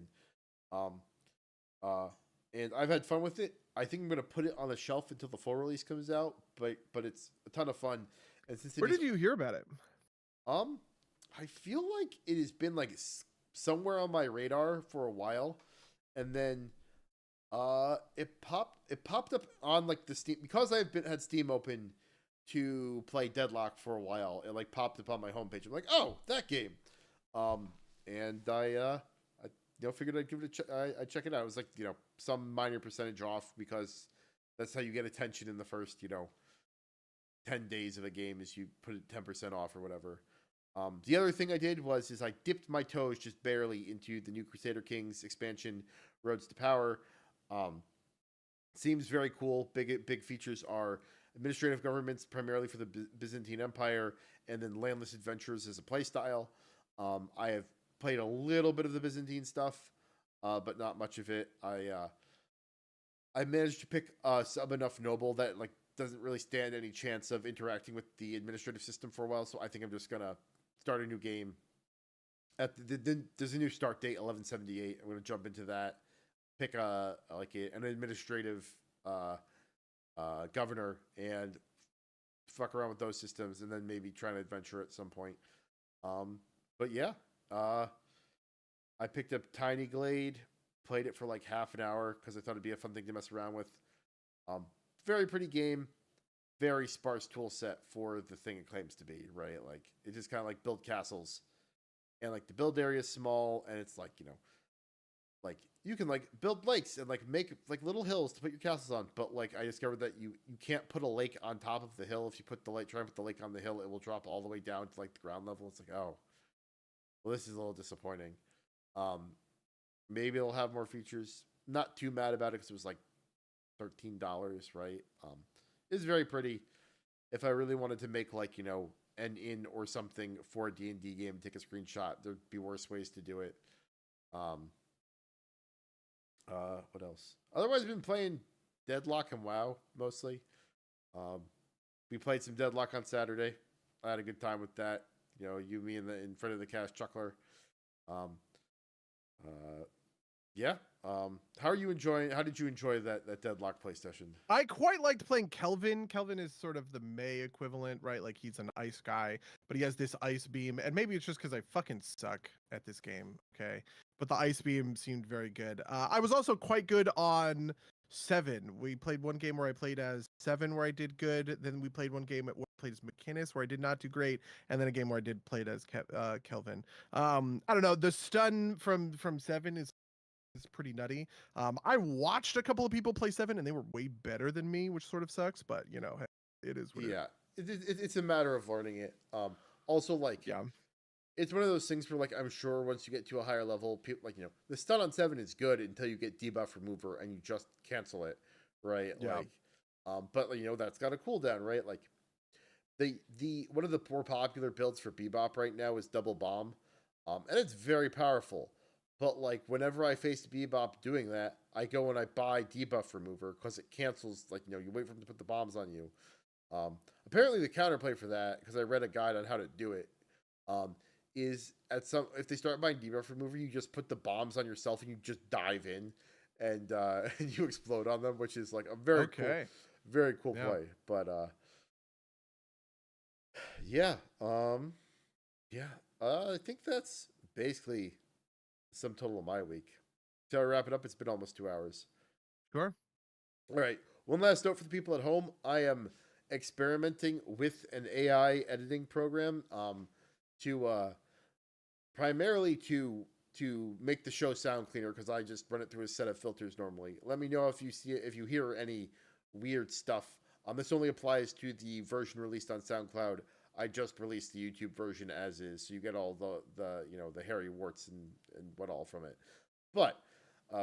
And I've had fun with it. I think I'm gonna put it on a shelf until the full release comes out, but it's a ton of fun. And since where did you hear about it? I feel like it has been like somewhere on my radar for a while, and then it popped up on like the Steam, because I've had Steam open to play Deadlock for a while. It like popped up on my homepage. I'm like, oh, that game. And I figured I'd give it I check it out. It was like, you know, some minor percentage off, because that's how you get attention in the first, you know, 10 days of a game, is you put it 10% off or whatever. The other thing I did is I dipped my toes just barely into the new Crusader Kings expansion, Roads to Power. Seems very cool. Big features are administrative governments, primarily for the Byzantine Empire, and then landless adventures as a playstyle. I have played a little bit of the Byzantine stuff, but not much of it. I managed to pick a sub enough noble that like doesn't really stand any chance of interacting with the administrative system for a while. So I think I'm just gonna start a new game. There's a new start date, 1178. I'm gonna jump into that, pick an administrative governor, and fuck around with those systems, and then maybe try an adventure at some point. But yeah, I picked up Tiny Glade, played it for like half an hour because I thought it'd be a fun thing to mess around with. Very pretty game, very sparse tool set for the thing it claims to be, right? Like, it just kind of like build castles, and like the build area is small, and it's like, you know, like you can like build lakes and like make like little hills to put your castles on, but like I discovered that you can't put a lake on top of the hill. If you try and put the lake on the hill, it will drop all the way down to like the ground level. It's like, oh, well, this is a little disappointing. Maybe it'll have more features. Not too mad about it because it was like $13, right? It's very pretty. If I really wanted to make like, you know, an in or something for a D&D game, take a screenshot, there'd be worse ways to do it. What else? Otherwise, I've been playing Deadlock and WoW mostly. We played some Deadlock on Saturday. I had a good time with that. You know, me in front of the cast chuckler. Yeah. How did you enjoy that Deadlock play session? I quite liked playing Kelvin. Kelvin is sort of the May equivalent, right? Like, he's an ice guy, but he has this ice beam, and maybe it's just because I fucking suck at this game, okay? But the ice beam seemed very good. I was also quite good on 7. We played one game where I played as 7 where I did good. Then we played one game where I played as McInnes where I did not do great, and then a game where I did played as Kelvin. I don't know. The stun from 7 is pretty nutty. I watched a couple of people play 7 and they were way better than me, which sort of sucks, but you know, it is what Yeah, it's a matter of learning it. Also, like, yeah. It's one of those things where, like, I'm sure once you get to a higher level, people, like, the stun on 7 is good until you get debuff remover and you just cancel it, right? Yeah. Like, but that's got a cooldown, right? Like, the one of the more popular builds for Bebop right now is double bomb, and it's very powerful. But like, whenever I face Bebop doing that, I go and I buy debuff remover because it cancels. Like, you wait for him to put the bombs on you. Apparently, the counterplay for that, because I read a guide on how to do it, is if they start buying debuff remover, you just put the bombs on yourself and you just dive in, and and you explode on them, which is like a very cool play. But yeah, I think that's basically sum total of my week. So I wrap it up. It's been almost 2 hours. Sure. All right. One last note for the people at home. I am experimenting with an AI editing program to primarily to make the show sound cleaner, because I just run it through a set of filters normally. Let me know if you hear any weird stuff. This only applies to the version released on SoundCloud. I just released the YouTube version as is, so you get all the hairy warts and what all from it. But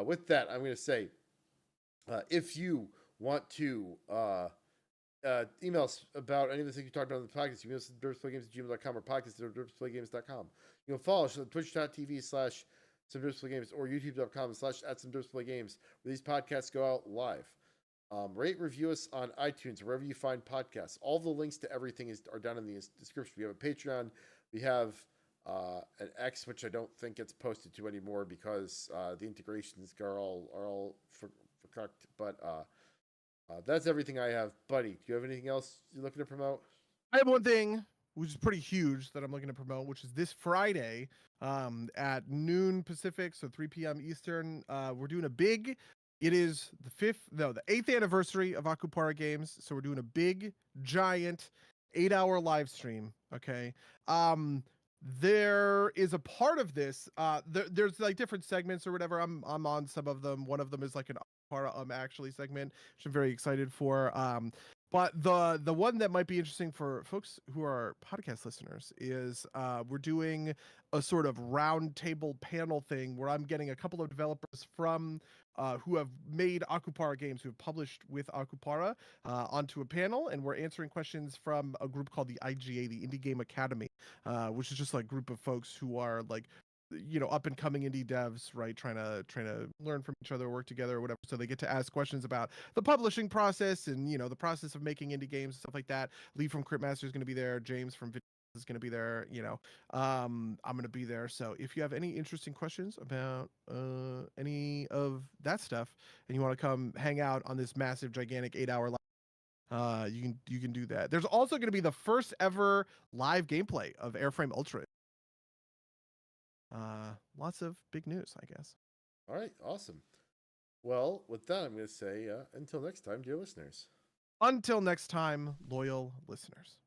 with that, I'm going to say, if you want to email us about any of the things you talked about on the podcast, you can email us at derpsplaygames@gmail.com or podcast@derpsplaygames.com. You can follow us on twitch.tv/SomeDerpsPlayGames or youtube.com/@SomeDerpsPlayGames, where these podcasts go out live. Rate, review us on iTunes, wherever you find podcasts. All the links to everything are down in the description. We have a Patreon. We have an X, which I don't think gets posted to anymore because the integrations are all fucked. But that's everything I have. Buddy, do you have anything else you're looking to promote? I have one thing, which is pretty huge, that I'm looking to promote, which is this Friday at noon Pacific, so 3 p.m. Eastern. We're doing a big, it is the 8th anniversary of Akupara Games, so we're doing a big, giant 8-hour live stream, okay? There is a part of this, there's like different segments or whatever. I'm on some of them. One of them is like an Akupara actually segment, which I'm very excited for. But the one that might be interesting for folks who are podcast listeners is we're doing a sort of round table panel thing where I'm getting a couple of developers from who have made Akupara games, who have published with Akupara, onto a panel, and we're answering questions from a group called the IGA, the Indie Game Academy, which is just like a group of folks who are like, up and coming indie devs, right, trying to learn from each other, work together or whatever. So they get to ask questions about the publishing process and the process of making indie games and stuff like that. Lee from Cryptmaster is going to be there. James from Video is going to be there. I'm going to be there. So if you have any interesting questions about any of that stuff and you want to come hang out on this massive, gigantic 8-hour live, you can do that. There's also going to be the first ever live gameplay of Airframe Ultra. Lots of big news, I guess. All right, awesome. Well, with that, I'm going to say until next time, dear listeners. Until next time, loyal listeners.